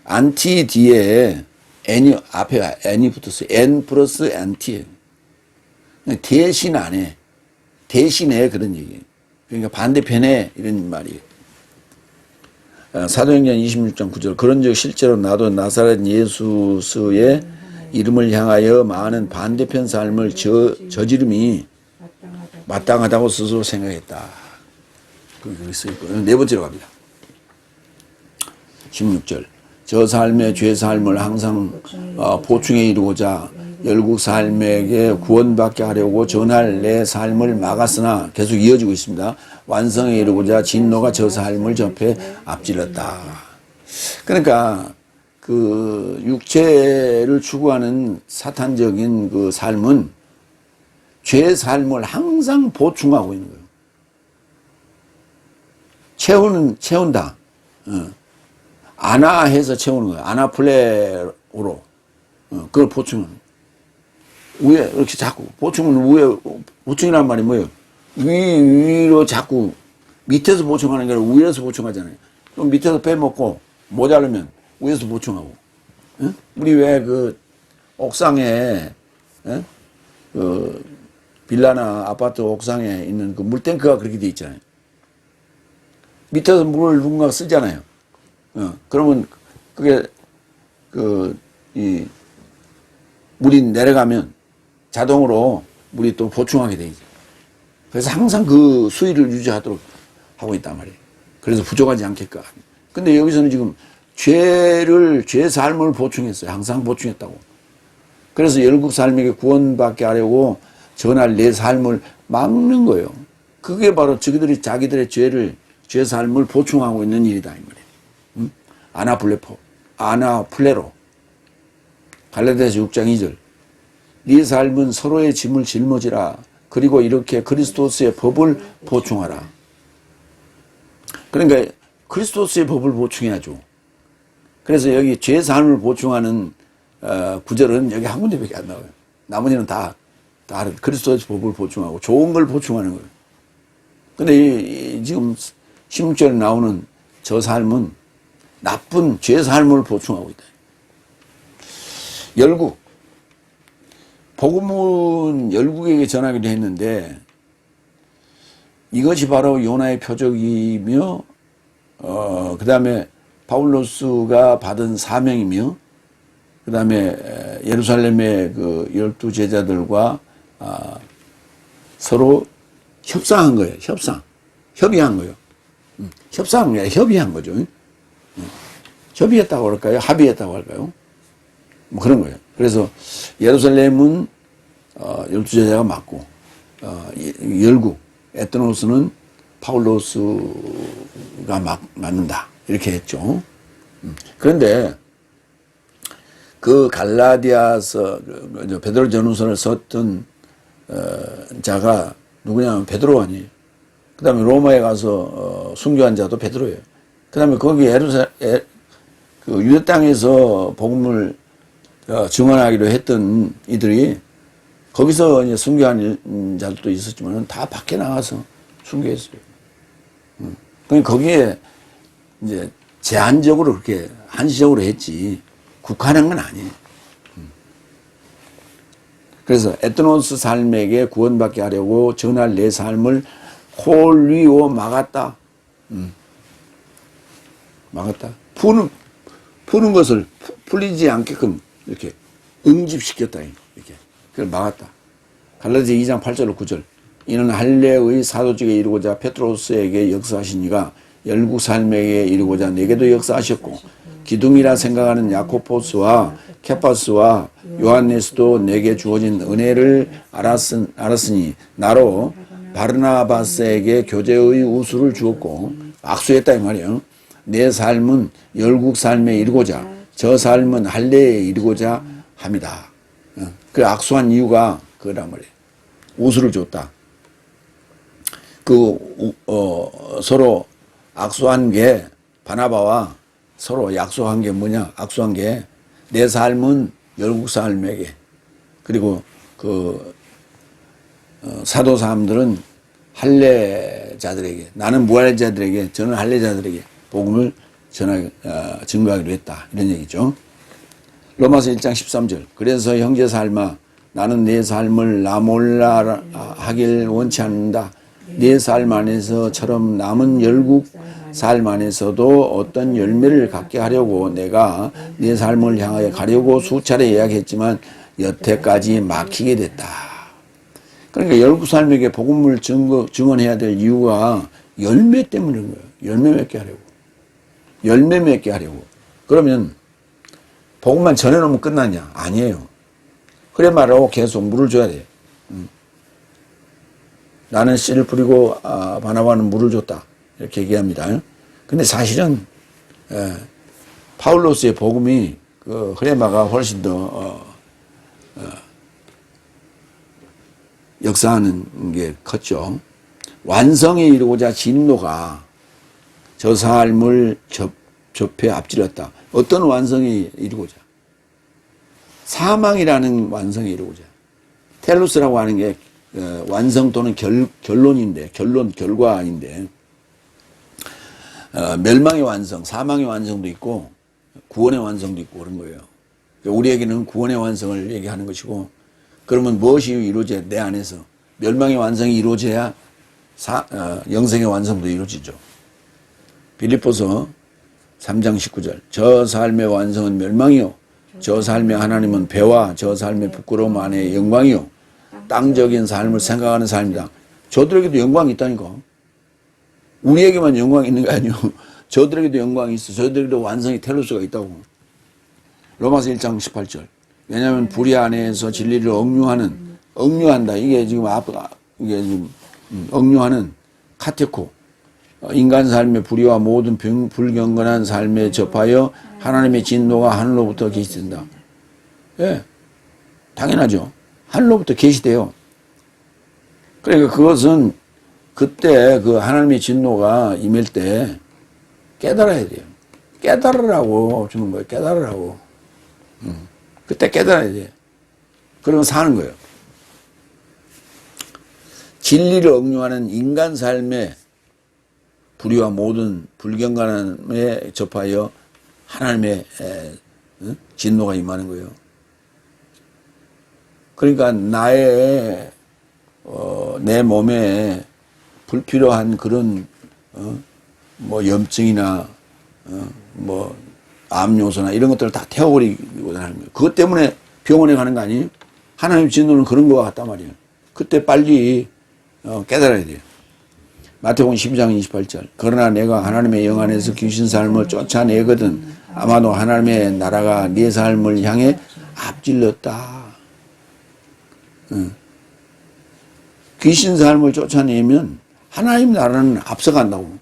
안티 뒤에 n이 앞에 n이 붙었어요. n 플러스 안티. 대신 안 해. 대신에 그런 얘기예요. 그러니까 반대편에 이런 말이에요. 사도행전 26장 9절. 그런즉 실제로 나도 나사렛 예수의 이름을 향하여 많은 반대편 삶을 저지름이 마땅하다고 스스로 생각했다. 그렇게 쓰였고요. 네 번째로 갑니다. 16절. 저 삶의 죄 삶을 항상 보충해 이루고자 열국 삶에게 구원받게 하려고 전할 내 삶을 막았으나 계속 이어지고 있습니다. 완성해 이루고자 진노가 저 삶을 접해 앞질렀다. 그러니까 그 육체를 추구하는 사탄적인 그 삶은 죄 삶을 항상 보충하고 있는 거예요. 채운다. 아나해서 채우는 거예요. 아나플레로로. 그걸 보충하는 거예요. 위에 이렇게 자꾸 보충은 위에 보충이란 말이 뭐예요? 위로 자꾸 밑에서 보충하는 게 아니라 위에서 보충하잖아요. 그럼 밑에서 빼먹고 모자르면 위에서 보충하고. 응? 우리 왜 그 옥상에 그 빌라나 아파트 옥상에 있는 그 물탱크가 그렇게 돼 있잖아요. 밑에서 물을 누군가 쓰잖아요. 그러면 그게 물이 내려가면 자동으로 물이 또 보충하게 되죠. 그래서 항상 그 수위를 유지하도록 하고 있단 말이에요. 그래서 부족하지 않게끔. 근데 여기서는 지금 죄 삶을 보충했어요. 항상 보충했다고. 그래서 열국 삶에게 구원받게 하려고 전할 내 삶을 막는 거예요. 그게 바로 자기들의 죄 삶을 보충하고 있는 일이다, 이 말이에요. 아나플레로. 갈라디아서 6장 2절. 네 삶은 서로의 짐을 짊어지라. 그리고 이렇게 그리스도스의 법을 보충하라. 그러니까 그리스도스의 법을 보충해야죠. 그래서 여기 죄 삶을 보충하는 구절은 여기 한 군데밖에 안 나와요. 나머지는 다 그리스도의 법을 보충하고 좋은 걸 보충하는 거예요. 근데 지금 16절에 나오는 저 삶은 나쁜 죄 삶을 보충하고 있다. 열국. 복음은 열국에게 전하기도 했는데 이것이 바로 요나의 표적이며 그 다음에 바울로스가 받은 사명이며 그 다음에 예루살렘의 그 12 제자들과 서로 협상한 거예요. 협의한 거예요. 협상이 아니라 협의한 거죠. 협의했다고 할까요? 합의했다고 할까요? 뭐 그런 거예요. 그래서 예루살렘은 12 제자가 맞고 열국 에트노스는 파울로스가 맞는다 이렇게 했죠. 그런데 그 갈라디아서 베드로 전후서를 썼던 자가 누구냐면 베드로 아니에요. 그 다음에 로마에 가서 순교한 자도 베드로예요. 그 다음에 거기 그 유대 땅에서 복음을 증언하기로 했던 이들이 거기서 이제 순교한 자들도 있었지만 다 밖에 나가서 순교했어요. 그러니까 거기에 이제 제한적으로 그렇게 한시적으로 했지 국한한 건 아니에요. 그래서 에트노스 삶에게 구원받게 하려고 전할 내 삶을 홀리오 막았다. 막았다. 푸는 것을 풀리지 않게끔 이렇게 응집시켰다. 이렇게. 그걸 막았다. 갈라디아 2장 8절 9절. 이는 할례의 사도직에 이르고자 페트로스에게 역사하시니가 열국 삶에게 이르고자 내게도 역사하셨고 기둥이라 생각하는 야코포스와 케파스와 요한네스도 내게 주어진 은혜를 알았으니 나로 바르나바스에게 교제의 우수를 주었고 악수했다 이 말이에요. 내 삶은 열국 삶에 이르고자 저 삶은 할례에 이르고자 합니다. 그 악수한 이유가 그거란 말이에요. 우수를 줬다. 서로 악수한 게 바나바와 서로 약속한 게 뭐냐? 악수한 게 내 삶은 열국 사람에게, 그리고 사도 사람들은 할례자들에게, 나는 무할례자들에게, 저는 할례자들에게 복음을 증거하기로 했다. 이런 얘기죠. 로마서 1장 13절. 그래서 형제 삶아, 나는 내 삶을 나 몰라 하길 원치 않는다. 내 삶 안에서처럼 남은 열국 삶 안에서도 어떤 열매를 갖게 하려고 내가 내 삶을 향하여 가려고 수차례 이야기했지만 여태까지 막히게 됐다. 그러니까 열국 삶에게 복음을 증언해야 될 이유가 열매 때문인 거예요. 열매 맺게 하려고. 열매 맺게 하려고. 그러면 복음만 전해놓으면 끝나냐? 아니에요. 그래 말하고 계속 물을 줘야 돼요. 나는 씨를 뿌리고 바나바는 물을 줬다. 이렇게 얘기합니다. 근데 사실은 파울로스의 복음이 그 흐레마가 훨씬 더 역사하는 게 컸죠. 완성에 이르고자 진노가 저 삶을 접해 앞질렀다. 어떤 완성에 이르고자? 사망이라는 완성에 이르고자. 텔루스라고 하는 게 완성 또는 결론인데, 결과인데, 멸망의 완성, 사망의 완성도 있고 구원의 완성도 있고 그런 거예요. 우리에게는 구원의 완성을 얘기하는 것이고, 그러면 무엇이 이루어져야 내 안에서 멸망의 완성이 이루어져야 영생의 완성도 이루어지죠. 빌립보서 3장 19절. 저 삶의 완성은 멸망이요, 저 삶의 하나님은 배와 저 삶의 부끄러움 안에 영광이요, 땅적인 삶을 생각하는 삶이다. 저들에게도 영광이 있다니까. 우리에게만 영광이 있는 게 아니고 저들에게도 영광이 있어. 저들에게도 완성이 텔루스가 있다고. 로마서 1장 18절. 왜냐하면 불의 안에서 진리를 억류한다. 이게 지금 억류하는 카테코. 인간 삶의 불의와 모든 불경건한 삶에 접하여 하나님의 진노가 하늘로부터 계시된다. 예, 당연하죠. 하늘로부터 계시돼요. 그러니까 그것은 그때 그 하나님의 진노가 임할 때 깨달아야 돼요. 깨달으라고 주는 거예요. 깨달으라고. 그때 깨달아야 돼요. 그러면 사는 거예요. 진리를 억류하는 인간 삶의 불의와 모든 불경건함에 접하여 하나님의 진노가 임하는 거예요. 그러니까 내 몸에 불필요한 그런 뭐 염증이나 뭐 암 요소나 이런 것들을 다 태워버리고 하는 거예요. 그것 때문에 병원에 가는 거 아니에요? 하나님 진노는 그런 거와 같단 말이에요. 그때 빨리 깨달아야 돼요. 마태복음 12장 28절. 그러나 내가 하나님의 영 안에서 귀신 삶을 쫓아내거든 아마도 하나님의 나라가 네 삶을 향해 앞질렀다. 귀신 삶을 쫓아내면 하나님 나라는 앞서간다고.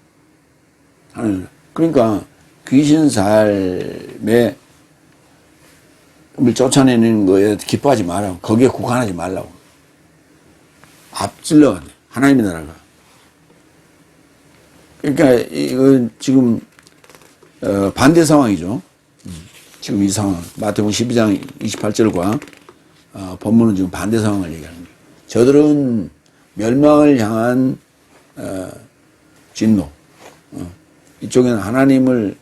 그러니까 귀신 삶에 쫓아내는 거에 기뻐하지 말라고. 거기에 국한하지 말라고. 앞질러야 돼. 하나님의 나라가. 그러니까 이거 지금 반대 상황이죠. 지금 이 상황. 마태복음 12장 28절과 본문은 지금 반대 상황을 얘기하는 거예요. 저들은 멸망을 향한 진노. 이쪽에는 하나님의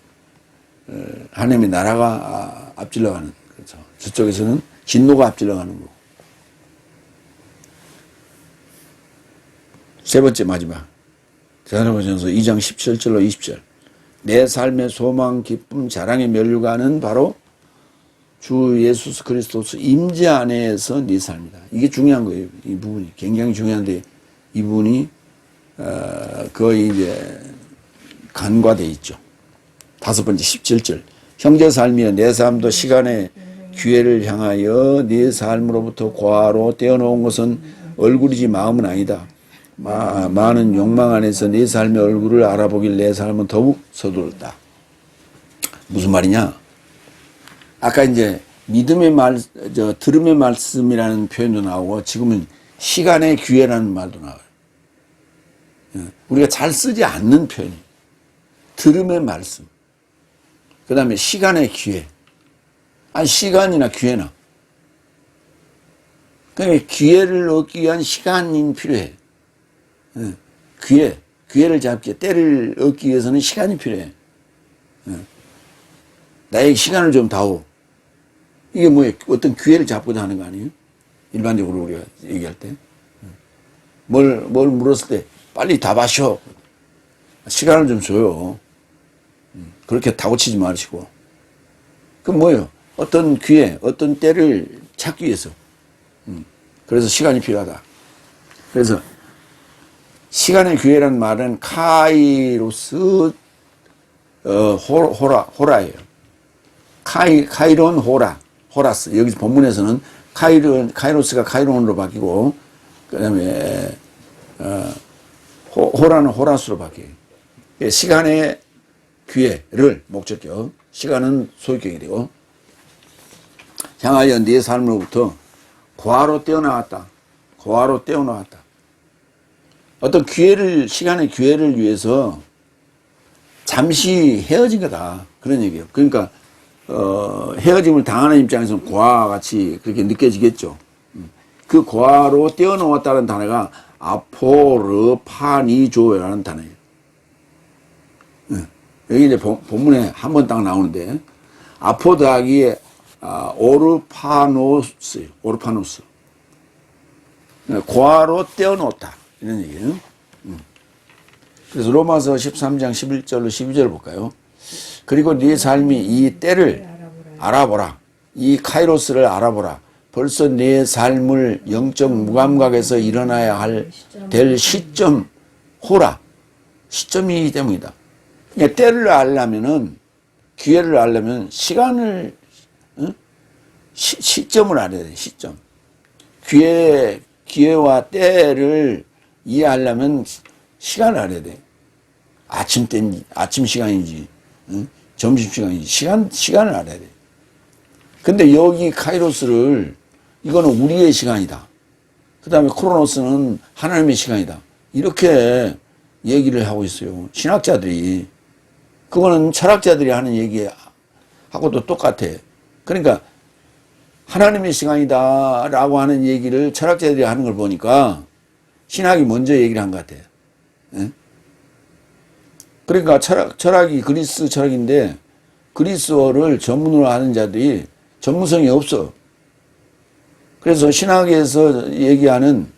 나라가 앞질러가는, 그렇죠. 저쪽에서는 진노가 앞질러가는 거고. 세 번째 마지막. 데살로니가전서 2장 17절로 20절. 내 삶의 소망, 기쁨, 자랑의 면류관은 바로 주 예수 그리스도스 임재 안에서 네 삶이다. 이게 중요한 거예요. 이 부분이 굉장히 중요한데 이 부분이 거의 이제 간과돼 있죠. 다섯 번째 17절. 형제 삶이여 내 삶도 시간의 기회를 향하여 네 삶으로부터 과로 떼어놓은 것은 얼굴이지 마음은 아니다. 많은 욕망 안에서 네 삶의 얼굴을 알아보길 내 삶은 더욱 서둘렀다. 무슨 말이냐? 아까 이제 들음의 말씀이라는 표현도 나오고 지금은 시간의 기회라는 말도 나와요. 우리가 잘 쓰지 않는 표현이에요. 들음의 말씀. 그 다음에 시간의 기회. 아니, 시간이나 기회나. 그러니까 기회를 얻기 위한 시간이 필요해. 기회를 잡기, 때를 얻기 위해서는 시간이 필요해. 나에게 시간을 좀 다오. 이게 뭐예요? 어떤 기회를 잡고자 하는 거 아니에요? 일반적으로 우리가 얘기할 때. 뭘 물었을 때 빨리 답하셔. 시간을 좀 줘요. 그렇게 다고치지 마시고. 그럼 뭐예요? 어떤 기회, 어떤 때를 찾기 위해서. 그래서 시간이 필요하다. 그래서 시간의 기회라는 말은 카이로스 호라예요. 카이론 호라스. 여기서 본문에서는 카이로스가 카이론으로 바뀌고, 그 다음에 호라는 호라스로 바뀌어요. 시간의 기회를 목적격, 시간은 소유격이 되고, 향하여 네 삶으로부터 고아로 떼어나왔다. 고아로 떼어나왔다. 어떤 기회를, 시간의 기회를 위해서 잠시 헤어진 거다. 그런 얘기예요. 그러니까, 헤어짐을 당하는 입장에서는 고아와 같이 그렇게 느껴지겠죠. 그 고아로 떼어놓았다는 단어가 아포르파니조라는 단어예요. 여기 이제 본문에 한 번 딱 나오는데, 아포 더하기 오르파노스예요. 오르파노스. 고아로 떼어놓았다. 이런 얘기예요. 그래서 로마서 13장 11절로 12절 볼까요? 그리고 네 삶이 이 때를 알아보라. 이 카이로스를 알아보라. 벌써 내 삶을 영적 무감각에서 일어나야 될 시점, 호라. 시점이기 때문이다. 그러니까 때를 알려면은, 기회를 알려면 시간을, 시점을 알아야 돼, 시점. 기회와 때를 이해하려면 시간을 알아야 돼. 아침 때인지, 아침 시간인지, 점심 시간인지, 시간을 알아야 돼. 근데 여기 카이로스를, 이거는 우리의 시간이다. 그 다음에 크로노스는 하나님의 시간이다. 이렇게 얘기를 하고 있어요. 신학자들이. 그거는 철학자들이 하는 얘기하고도 똑같아. 그러니까 하나님의 시간이다 라고 하는 얘기를 철학자들이 하는 걸 보니까 신학이 먼저 얘기를 한 것 같아요. 그러니까 철학이 그리스 철학인데 그리스어를 전문으로 하는 자들이 전문성이 없어. 그래서 신학에서 얘기하는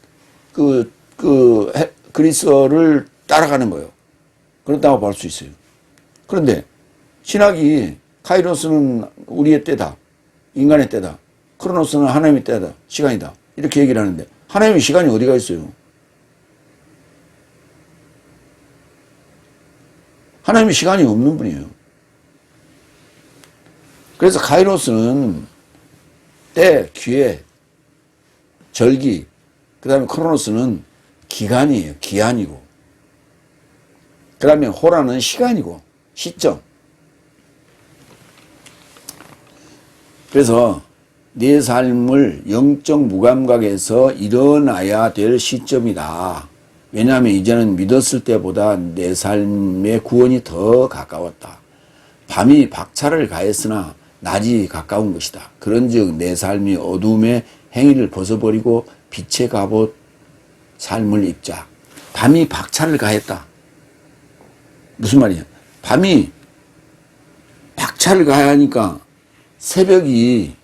그리스어를 따라가는 거예요. 그렇다고 볼 수 있어요. 그런데 신학이 카이로스는 우리의 때다. 인간의 때다. 크로노스는 하나님의 때다. 시간이다. 이렇게 얘기를 하는데 하나님의 시간이 어디가 있어요? 하나님의 시간이 없는 분이에요. 그래서 카이로스는 때, 기회, 절기, 그 다음에 크로노스는 기간이에요. 기한이고. 그 다음에 호라는 시간이고, 시점. 그래서 내 삶을 영적 무감각에서 일어나야 될 시점이다. 왜냐하면 이제는 믿었을 때보다 내 삶의 구원이 더 가까웠다. 밤이 박차를 가했으나 낮이 가까운 것이다. 그런즉 내 삶이 어둠의 행위를 벗어버리고 빛의 갑옷 삶을 입자. 밤이 박차를 가했다. 무슨 말이야? 밤이 박차를 가하니까 새벽이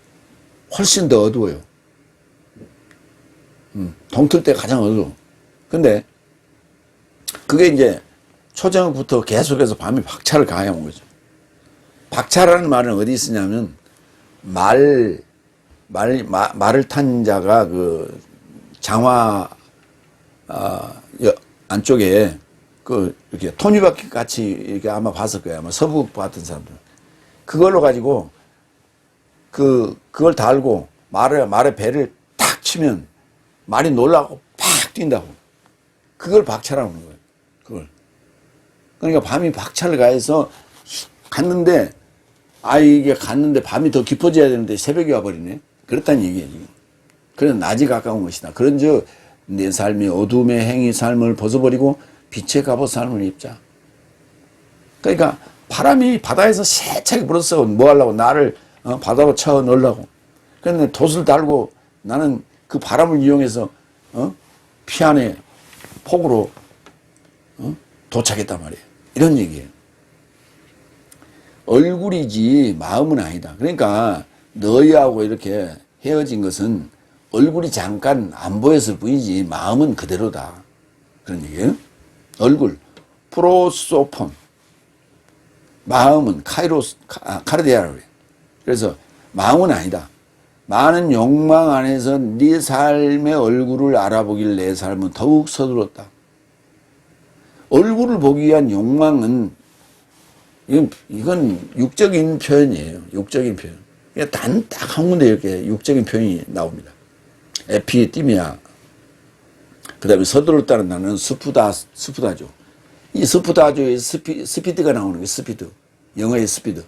훨씬 더 어두워요. 동틀 때 가장 어두워. 근데 그게 이제 초저녁부터 계속해서 밤이 박차를 가해온 거죠. 박차라는 말은 어디 쓰냐면 말을 탄 자가 그 장화 안쪽에 그 이렇게 토니바퀴 같이 이렇게 아마 봤을 거예요. 아마 서부 같은 사람들 그걸로 가지고 그걸 달고 말의 배를 탁 치면 말이 놀라고 팍 뛴다고. 그걸 박차라고 하는 거예요. 그걸. 그러니까 밤이 박차를 가해서 갔는데 이게 갔는데 밤이 더 깊어져야 되는데 새벽이 와버리네. 그렇다는 얘기예요, 지금. 그래서 낮이 가까운 것이다. 그런즉 내 삶이 어둠의 행위 삶을 벗어버리고 빛의 갑옷 삶을 입자. 그러니까 바람이 바다에서 세차게 불었어. 뭐 하려고? 나를 바다로 쳐 넣으려고. 그런데 돛을 달고 나는 그 바람을 이용해서 피안의 폭으로 도착했단 말이에요. 이런 얘기예요. 얼굴이지 마음은 아니다. 그러니까 너희하고 이렇게 헤어진 것은 얼굴이 잠깐 안 보였을 뿐이지 마음은 그대로다. 그런 얘기예요. 얼굴 프로소폰, 마음은 카르디아라고 그래요. 그래서 마음은 아니다. 많은 욕망 안에서 네 삶의 얼굴을 알아보길 내 삶은 더욱 서둘렀다. 얼굴을 보기 위한 욕망은 이건 육적인 표현이에요. 육적인 표현. 단 딱 한 군데 이렇게 육적인 표현이 나옵니다. 에피티미아. 그 다음에 서둘렀다는 단어는 스푸다죠. 이 스푸다조의 스피드가 나오는 거예요. 스피드. 영어의 스피드.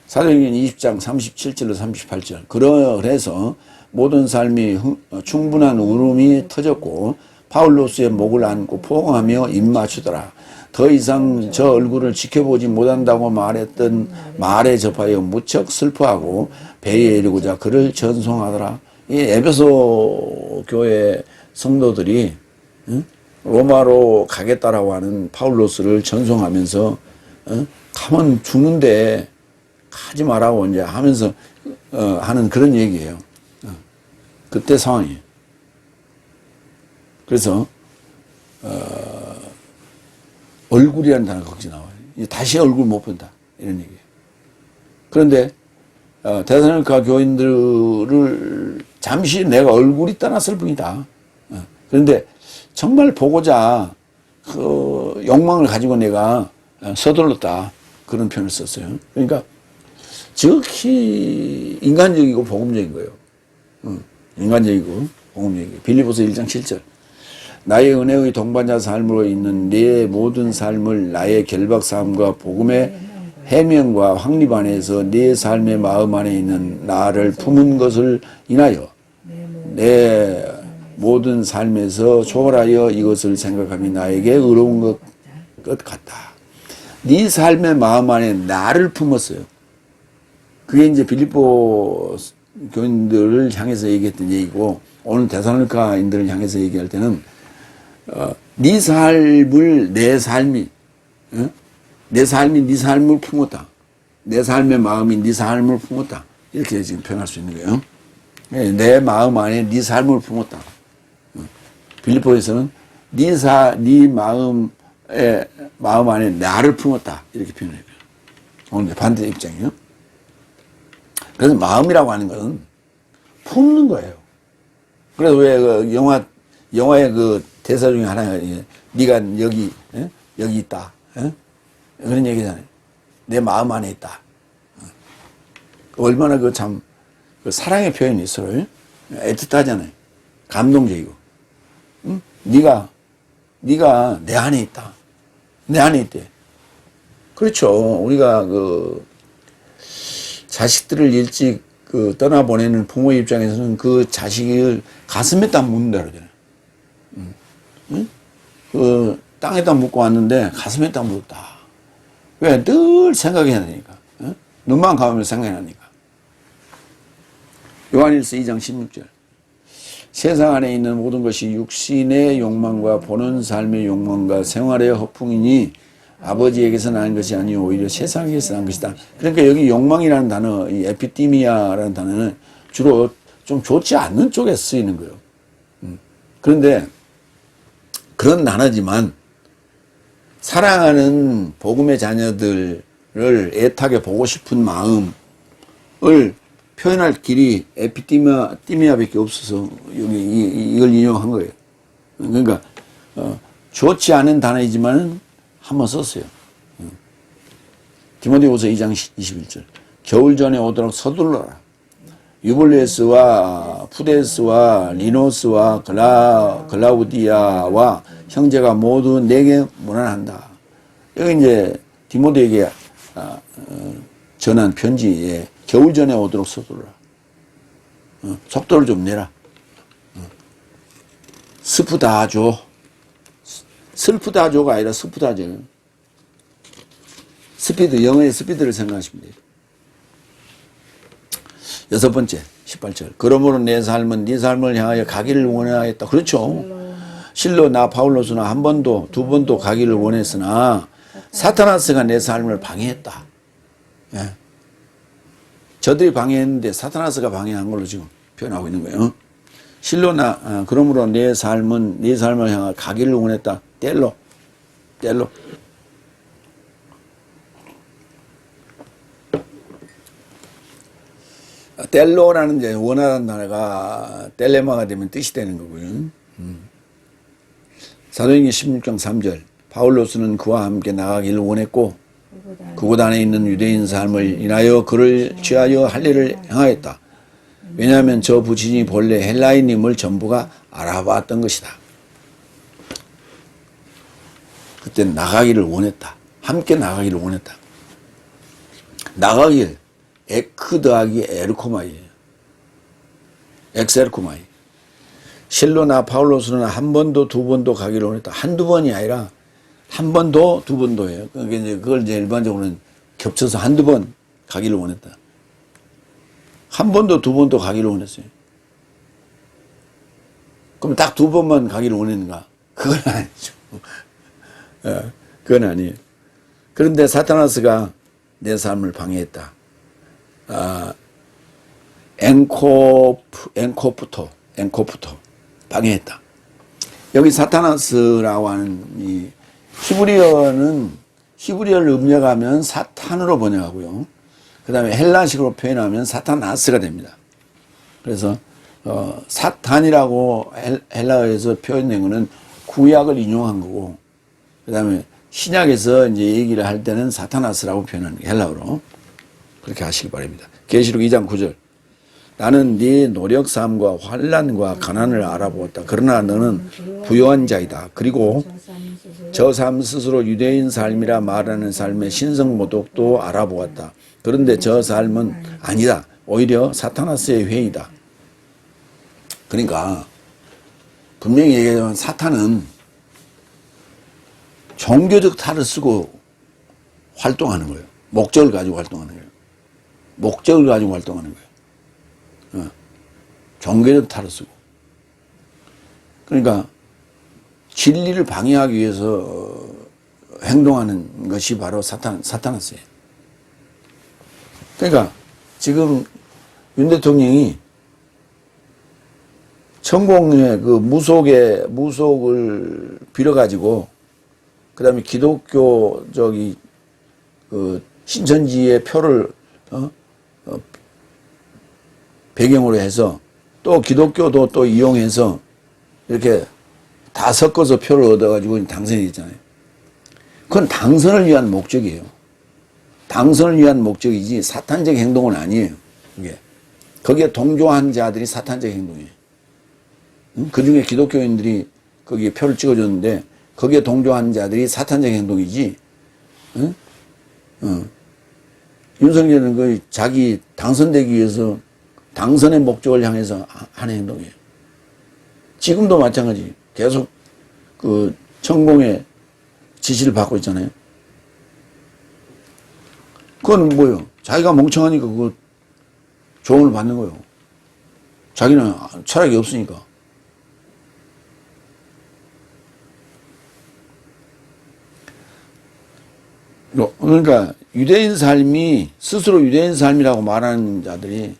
사도행전 20장 37절로 38절. 그래서 모든 삶이 충분한 울음이 터졌고 파울로스의 목을 안고 포옹하며 입 맞추더라. 더 이상 저 얼굴을 지켜보지 못한다고 말했던 말에 접하여 무척 슬퍼하고 배에 이르고자 그를 전송하더라. 이 에베소 교회 성도들이 로마로 가겠다라고 하는 파울로스를 전송하면서 가면 죽는데 가지 말라고 이제 하면서 하는 그런 얘기예요. 그때 상황이에요. 그래서 얼굴이라는 단어가 거기서 나와요. 다시 얼굴 못 본다 이런 얘기예요. 그런데 데살로니가 교인들을 잠시 내가 얼굴이 떠났을 뿐이다. 그런데 정말 보고자 그 욕망을 가지고 내가 서둘렀다 그런 표현을 썼어요. 그러니까 지극히 인간적이고 복음적인 거예요. 인간적이고 복음적이고. 빌립보서 1장 7절. 나의 은혜의 동반자 삶으로 있는 네 모든 삶을 나의 결박 삶과 복음의 해명과 확립 안에서 네 삶의 마음 안에 있는 나를 품은 것을 인하여 내 모든 삶에서 초월하여 이것을 생각하며 나에게 의로운 것 같다. 네 삶의 마음 안에 나를 품었어요. 그게 이제 빌립보 교인들을 향해서 얘기했던 얘기고, 오늘 데살로니가인들을 향해서 얘기할 때는 네 삶을 내 삶이 내 삶이 네 삶을 품었다. 내 삶의 마음이 네 삶을 품었다. 이렇게 지금 표현할 수 있는 거예요. 내 마음 안에 네 삶을 품었다. 빌립보에서는 네 마음 안에 나를 품었다. 이렇게 표현해요. 오늘 반대 입장이에요. 그래서 마음이라고 하는 것은 품는 거예요. 그래서 왜 그 영화의 그 대사 중에 하나가 네가 여기 있다. 그런 얘기잖아요. 내 마음 안에 있다. 얼마나 그 사랑의 표현이 있어요. 애틋하잖아요. 감동적이고. 네가 내 안에 있다. 내 안에 있대. 그렇죠. 우리가 그 자식들을 일찍 떠나보내는 부모 입장에서는 그 자식을 가슴에다 묻는다 그러잖아요. 그 땅에다 묻고 왔는데 가슴에다 묻었다. 왜? 늘 생각이 나니까. 눈만 감으면 생각이 나니까. 요한일서 2장 16절. 세상 안에 있는 모든 것이 육신의 욕망과 보는 삶의 욕망과 생활의 허풍이니 아버지에게서 난 것이 아니요 오히려 세상에서 난 것이다. 그러니까 여기 욕망이라는 단어, 이 에피티미아라는 단어는 주로 좀 좋지 않는 쪽에 쓰이는 거예요. 그런데 그런 단어지만 사랑하는 복음의 자녀들을 애타게 보고 싶은 마음을 표현할 길이 에피티미아밖에 없어서 여기 이걸 인용한 거예요. 그러니까 좋지 않은 단어이지만은 한번 썼어요. 디모데후서 2장 21절. 겨울 전에 오도록 서둘러라. 유블레스와 푸데스와 리노스와 글라우디아와 형제가 모두 내게 문안한다. 여기 이제 디모데에게 전한 편지에 겨울 전에 오도록 서둘러라. 속도를 좀 내라. 스푸다조. 슬프다조가 아니라 스푸다죠. 스피드, 영어의 스피드를 생각하시면 돼요. 여섯 번째, 18절. 그러므로 내 삶은 네 삶을 향하여 가기를 원하였다. 그렇죠. 실로 나 바울로서는 한 번도 두 번도 가기를 원했으나 사타나스가 내 삶을 방해했다. 예. 저들이 방해했는데 사타나스가 방해한 걸로 지금 표현하고 있는 거예요. 실로 그러므로 내 삶은 네 삶을 향하여 가기를 원했다. 뗄로. 뗄로라는 이제 원하는 단어가 뗄레마가 되면 뜻이 되는 거고요. 사도행전 16장 3절. 바울로스는 그와 함께 나가기를 원했고 그곳 안에 있는 유대인 삶을 인하여 그를 취하여 할 일을 행하였다. 왜냐하면 저 부친이 본래 헬라인임을 전부가 알아봤던 것이다. 그때 나가기를 원했다. 함께 나가기를 원했다. 나가길 에크 더하기 에르코마이에요. 엑세르코마이. 실로나 바울로스는 한 번도 두 번도 가기를 원했다. 한두 번이 아니라 한 번도 두 번도예요. 그러니까 이제 그걸 이제 일반적으로는 겹쳐서 한두 번 가기를 원했다. 한 번도 두 번도 가기를 원했어요. 그럼 딱 두 번만 가기를 원했는가? 그건 아니죠. 그건 아니에요. 그런데 사타나스가 내 삶을 방해했다. 엔코프토 방해했다. 여기 사타나스라고 하는 이 히브리어를 음력하면 사탄으로 번역하고요. 그 다음에 헬라식으로 표현하면 사타나스가 됩니다. 그래서 사탄이라고 헬라어에서 표현된 거는 구약을 인용한 거고, 그 다음에 신약에서 이제 얘기를 할 때는 사타나스라고 표현하는 게 헬라어로 그렇게 하시기 바랍니다. 계시록 2장 9절. 나는 네 노력 삶과 환난과 가난을 알아보았다. 그러나 너는 부요한 자이다. 그리고 저 삶 스스로 유대인 삶이라 말하는 삶의 신성모독도 알아보았다. 그런데 저 삶은 아니다. 오히려 사타나스의 회의다. 그러니까 분명히 얘기하자면 사탄은 종교적 탈을 쓰고 활동하는 거예요. 목적을 가지고 활동하는 거예요. 목적을 가지고 활동하는 거예요. 종교적 탈을 쓰고. 그러니까 진리를 방해하기 위해서 행동하는 것이 바로 사타나스예요. 그러니까 지금 윤 대통령이 천공의 그 무속을 빌어가지고 그 다음에 기독교 그 신천지의 표를 배경으로 해서 또 기독교도 또 이용해서 이렇게 다 섞어서 표를 얻어가지고 당선이 됐잖아요. 그건 당선을 위한 목적이에요. 당선을 위한 목적이지 사탄적 행동은 아니에요. 이게 거기에 동조한 자들이 사탄적 행동이에요. 그 중에 기독교인들이 거기에 표를 찍어줬는데 거기에 동조한 자들이 사탄적 행동이지. 윤석열은 그 자기 당선되기 위해서 당선의 목적을 향해서 하는 행동이에요. 지금도 마찬가지. 계속 그 천공의 지시를 받고 있잖아요. 그건 뭐예요? 자기가 멍청하니까 그거 조언을 받는 거예요. 자기는 철학이 없으니까. 그러니까 유대인 삶이 스스로 유대인 삶이라고 말하는 자들이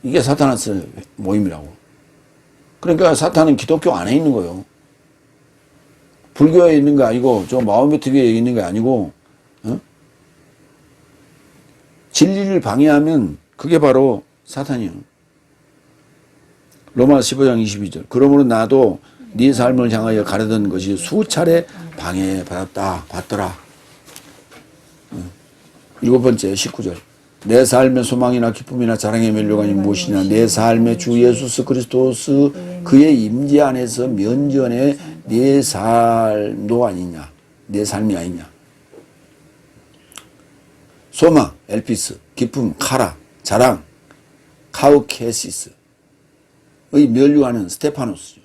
이게 사타나스 모임이라고. 그러니까 사탄은 기독교 안에 있는 거예요. 불교에 있는 거 아니고 저 마호메트교에 있는 거 아니고 진리를 방해하면 그게 바로 사탄이에요. 로마서 15장 22절. 그러므로 나도 네 삶을 향하여 가르던 것이 수차례 방해받더라. 7번째 19절. 내 삶의 소망이나 기쁨이나 자랑의 면류관이 무엇이냐. 내 삶의 주 예수 그리스도스 그의 임재 안에서 면전에 내 삶도 아니냐. 내 삶이 아니냐. 소망 엘피스, 기쁨 카라, 자랑 카우케시스의 면류관은 스테파노스죠.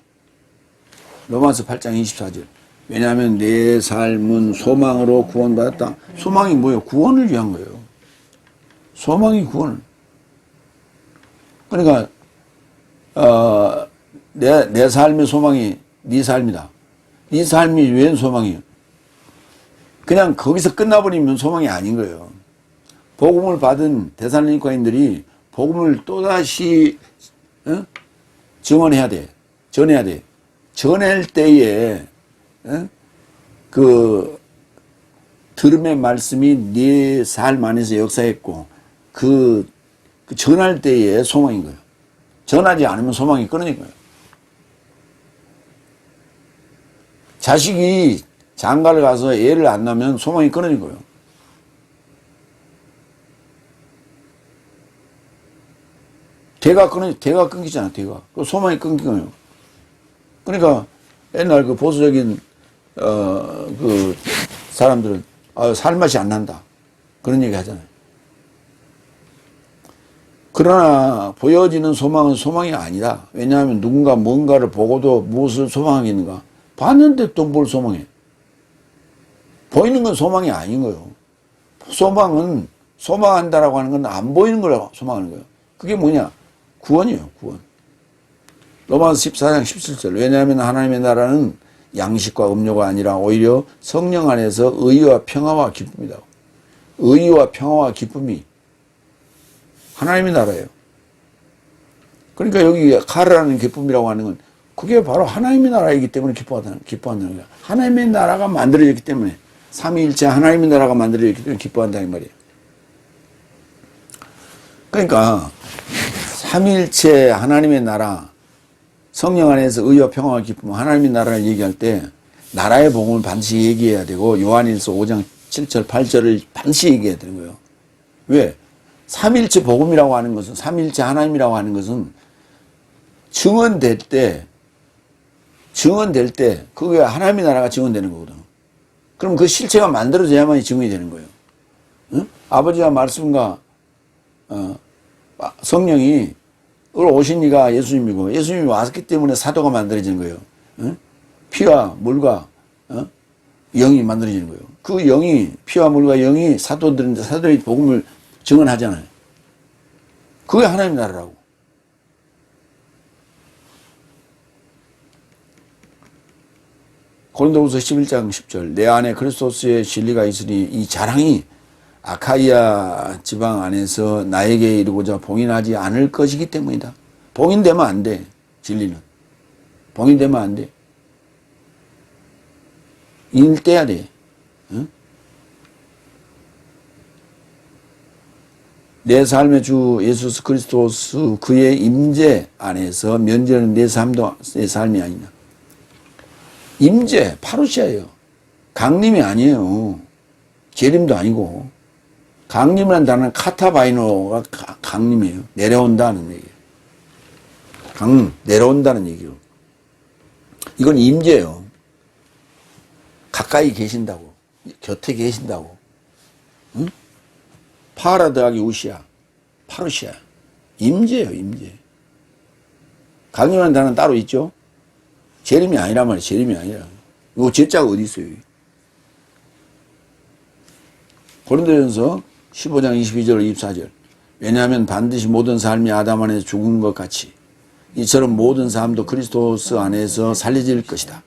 로마서 8장 24절. 왜냐하면 내 삶은 소망으로 구원받았다. 소망이 뭐예요? 구원을 위한 거예요. 소망이 구원을. 그러니까 내 삶의 소망이 네 삶이다. 네 삶이 웬 소망이에요? 그냥 거기서 끝나버리면 소망이 아닌 거예요. 복음을 받은 데살로니가인들이 복음을 또다시 증언해야 돼. 전해야 돼. 전할 때에 그 들음의 말씀이 네 삶 안에서 역사했고 그 전할 때에 소망인 거예요. 전하지 않으면 소망이 끊어진 거예요. 자식이 장가를 가서 애를 안 낳으면 소망이 끊어진 거예요. 대가 끊기잖아, 대가. 그 소망이 끊긴 거예요. 그러니까 옛날 그 보수적인, 그 사람들은, 살맛이 안 난다. 그런 얘기 하잖아요. 그러나 보여지는 소망은 소망이 아니다. 왜냐하면 누군가 뭔가를 보고도 무엇을 소망하겠는가? 봤는데 또 뭘 소망해? 보이는 건 소망이 아닌 거예요. 소망은, 소망한다라고 하는 건 안 보이는 걸 소망하는 거예요. 그게 뭐냐? 구원이에요, 구원. 로마서 14장 17절. 왜냐하면 하나님의 나라는 양식과 음료가 아니라 오히려 성령 안에서 의와 평화와 기쁨이다. 의와 평화와 기쁨이 하나님의 나라예요. 그러니까 여기 카르라는 기쁨이라고 하는 건 그게 바로 하나님의 나라이기 때문에 기뻐한다는 거야. 하나님의 나라가 만들어졌기 때문에 삼위일체 하나님의 나라가 만들어졌기 때문에 기뻐한다는 말이에요. 그러니까 삼위일체 하나님의 나라, 성령 안에서 의와 평화와 기쁨, 하나님의 나라를 얘기할 때 나라의 복음을 반드시 얘기해야 되고 요한일서 5장 7절 8절을 반드시 얘기해야 되는 거예요. 왜? 삼위일체 복음이라고 하는 것은, 삼위일체 하나님이라고 하는 것은 증언될 때 그게 하나님의 나라가 증언되는 거거든. 그럼 그 실체가 만들어져야만이 증언이 되는 거예요. 응? 아버지와 말씀과 성령이 오신 이가 예수님이고 예수님이 왔기 때문에 사도가 만들어지는 거예요. 응? 피와 물과 영이 만들어지는 거예요. 그 영이 피와 물과 영이 사도들이 복음을 증언하잖아요. 그게 하나님 나라라고. 고린도후서 11장 10절. 내 안에 그리스도스의 진리가 있으니 이 자랑이 아카이아 지방 안에서 나에게 이루고자 봉인하지 않을 것이기 때문이다. 봉인되면 안 돼. 진리는. 봉인되면 안 돼. 인일떼야 돼. 응? 내 삶의 주 예수 그리스도스 그의 임재 안에서 면제는 내 삶이 아니냐. 임재, 파루시아예요. 강림이 아니에요. 재림도 아니고. 강림이라는 단어는 카타바이노가 강림이에요. 내려온다는 얘기예요. 내려온다는 얘기예요. 이건 임재예요. 가까이 계신다고. 곁에 계신다고. 응? 파라 더하기 우시아. 파루시아. 임재예요, 임재. 강림이라는 단어는 따로 있죠? 재림이 아니란 말이에요. 재림이 아니라. 이거 제자가 어디 있어요? 고린도전서 15장 22절 24절. 왜냐하면 반드시 모든 삶이 아담 안에서 죽은 것 같이 이처럼 모든 삶도 그리스도스 안에서 살려질 것이다.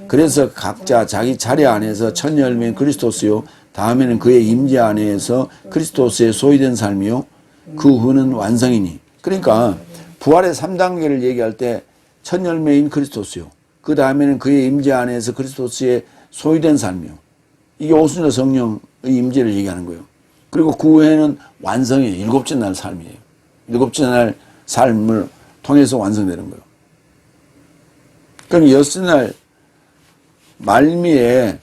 그래서 각자 자기 차례 안에서 첫 열매인 그리스도스요 다음에는 그의 임재 안에서 그리스도스의 소유된 삶이요 그 후는 완성이니. 그러니까 부활의 3단계를 얘기할 때 첫 열매인 그리스도스요 그 다음에는 그의 임재 안에서 그리스도스의 소유된 삶이요. 이게 오순절 성령의 임재를 얘기하는 거예요. 그리고 그 후에는 완성이에요. 일곱째 날 삶이에요. 일곱째 날 삶을 통해서 완성되는 거예요. 그럼 여섯째 날 말미에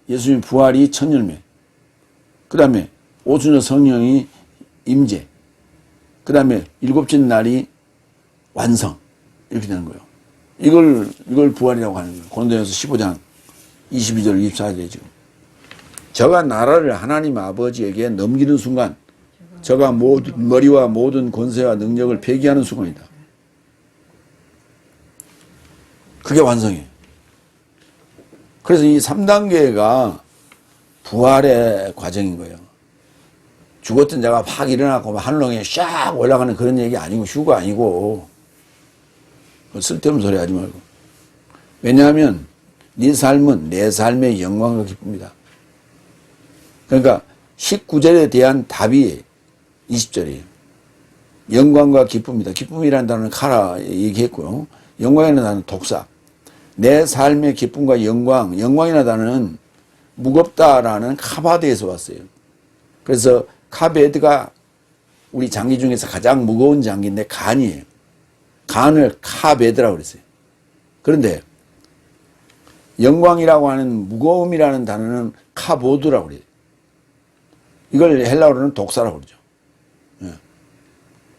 예수님 부활이 첫 열매. 그 다음에 오순절 성령이 임재. 그 다음에 일곱째 날이 완성. 이렇게 되는 거예요. 이걸 부활이라고 하는 거예요. 고린도전서 15장 22절 24절에 지금. 저가 나라를 하나님 아버지에게 넘기는 순간 저가 모든 머리와 모든 권세와 능력을 폐기하는 순간이다. 그게 완성이에요. 그래서 이 3단계가 부활의 과정인 거예요. 죽었던 자가 확 일어나고 하늘로 샥 올라가는 그런 얘기 아니고 휴가 아니고 쓸데없는 소리 하지 말고. 왜냐하면 네 삶은 내 삶의 영광과 기쁨이다. 그러니까 19절에 대한 답이 20절이에요. 영광과 기쁨이다. 기쁨이라는 단어는 카라 얘기했고요. 영광이라는 단어는 독사. 내 삶의 기쁨과 영광이라는 단어는 무겁다라는 카바드에서 왔어요. 그래서 카베드가 우리 장기 중에서 가장 무거운 장기인데 간이에요. 간을 카베드라고 그랬어요. 그런데 영광이라고 하는 무거움이라는 단어는 카보드라고 그래요. 이걸 헬라어로는 독사라고 그러죠. 예.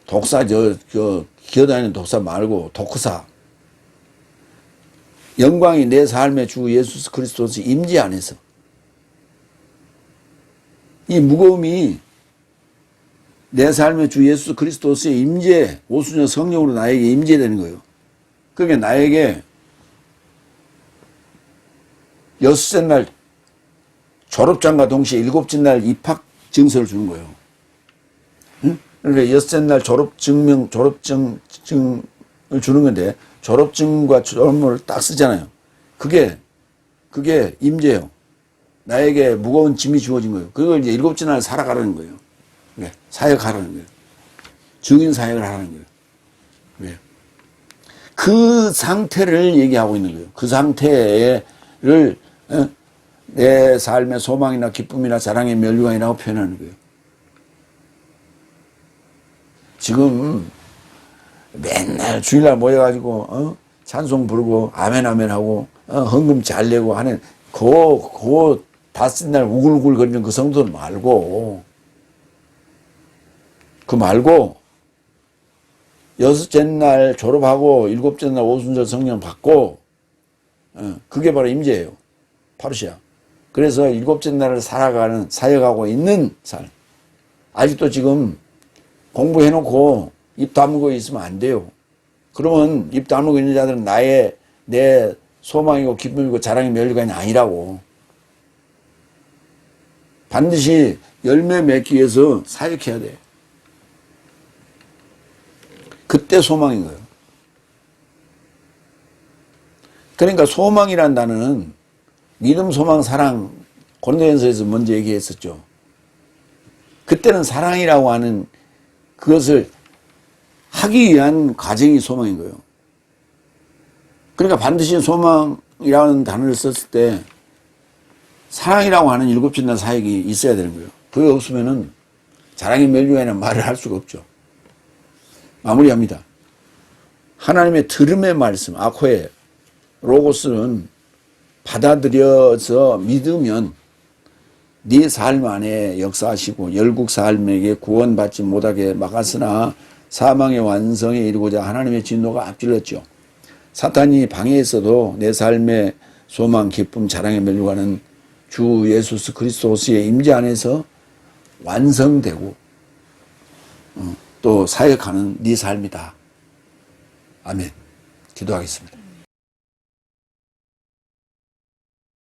독사, 기어다니는 독사 말고 독사. 영광이 내 삶의 주 예수 그리스도의 임재 안에서. 이 무거움이 내 삶의 주 예수 그리스도의 임재, 오순절 성령으로 나에게 임재되는 거예요. 그게 나에게 여섯째 날 졸업장과 동시에 일곱째 날 입학 증서를 주는 거예요. 응? 그러니까 여섯째 날 졸업증을 주는 건데, 졸업증과 졸업물을 딱 쓰잖아요. 그게 임재예요. 나에게 무거운 짐이 주어진 거예요. 그걸 이제 일곱째 날 살아가라는 거예요. 네, 사역하라는 거예요. 증인 사역을 하라는 거예요. 왜? 그 상태를 얘기하고 있는 거예요. 그 상태를 내 삶의 소망이나 기쁨이나 자랑의 멸류관이라고 표현하는 거예요. 지금 맨날 주일날 모여가지고 찬송 부르고 아멘 아멘 하고 헌금 잘 내고 하는 그 닷새 날 우글우글 거리는 그 성도들 말고, 그 말고 여섯째 날 졸업하고 일곱째 날 오순절 성령 받고, 그게 바로 임재예요. 파루시아. 그래서 일곱째 날을 살아가는, 사역하고 있는 삶. 아직도 지금 공부해놓고 입 다물고 있으면 안 돼요. 그러면 입 다물고 있는 자들은 내 소망이고 기쁨이고 자랑의 멸류관이 아니라고. 반드시 열매 맺기 위해서 사역해야 돼. 그때 소망인 거예요. 그러니까 소망이란 단어는 믿음, 소망, 사랑, 고린도전서에서 먼저 얘기했었죠. 그때는 사랑이라고 하는 그것을 하기 위한 과정이 소망인 거예요. 그러니까 반드시 소망이라는 단어를 썼을 때 사랑이라고 하는 일곱째 날 사역이 있어야 되는 거예요. 그게 없으면은 자랑의 멸류관이라는 말을 할 수가 없죠. 마무리합니다. 하나님의 들음의 말씀, 아코에 로고스는 받아들여서 믿으면 네 삶 안에 역사하시고 열국 삶에게 구원받지 못하게 막았으나 사망의 완성에 이르고자 하나님의 진노가 앞질렀죠. 사탄이 방해했어도 내 삶의 소망, 기쁨, 자랑의 멸류관은 주 예수 그리스도의 임재 안에서 완성되고 또 사역하는 네 삶이다. 아멘. 기도하겠습니다.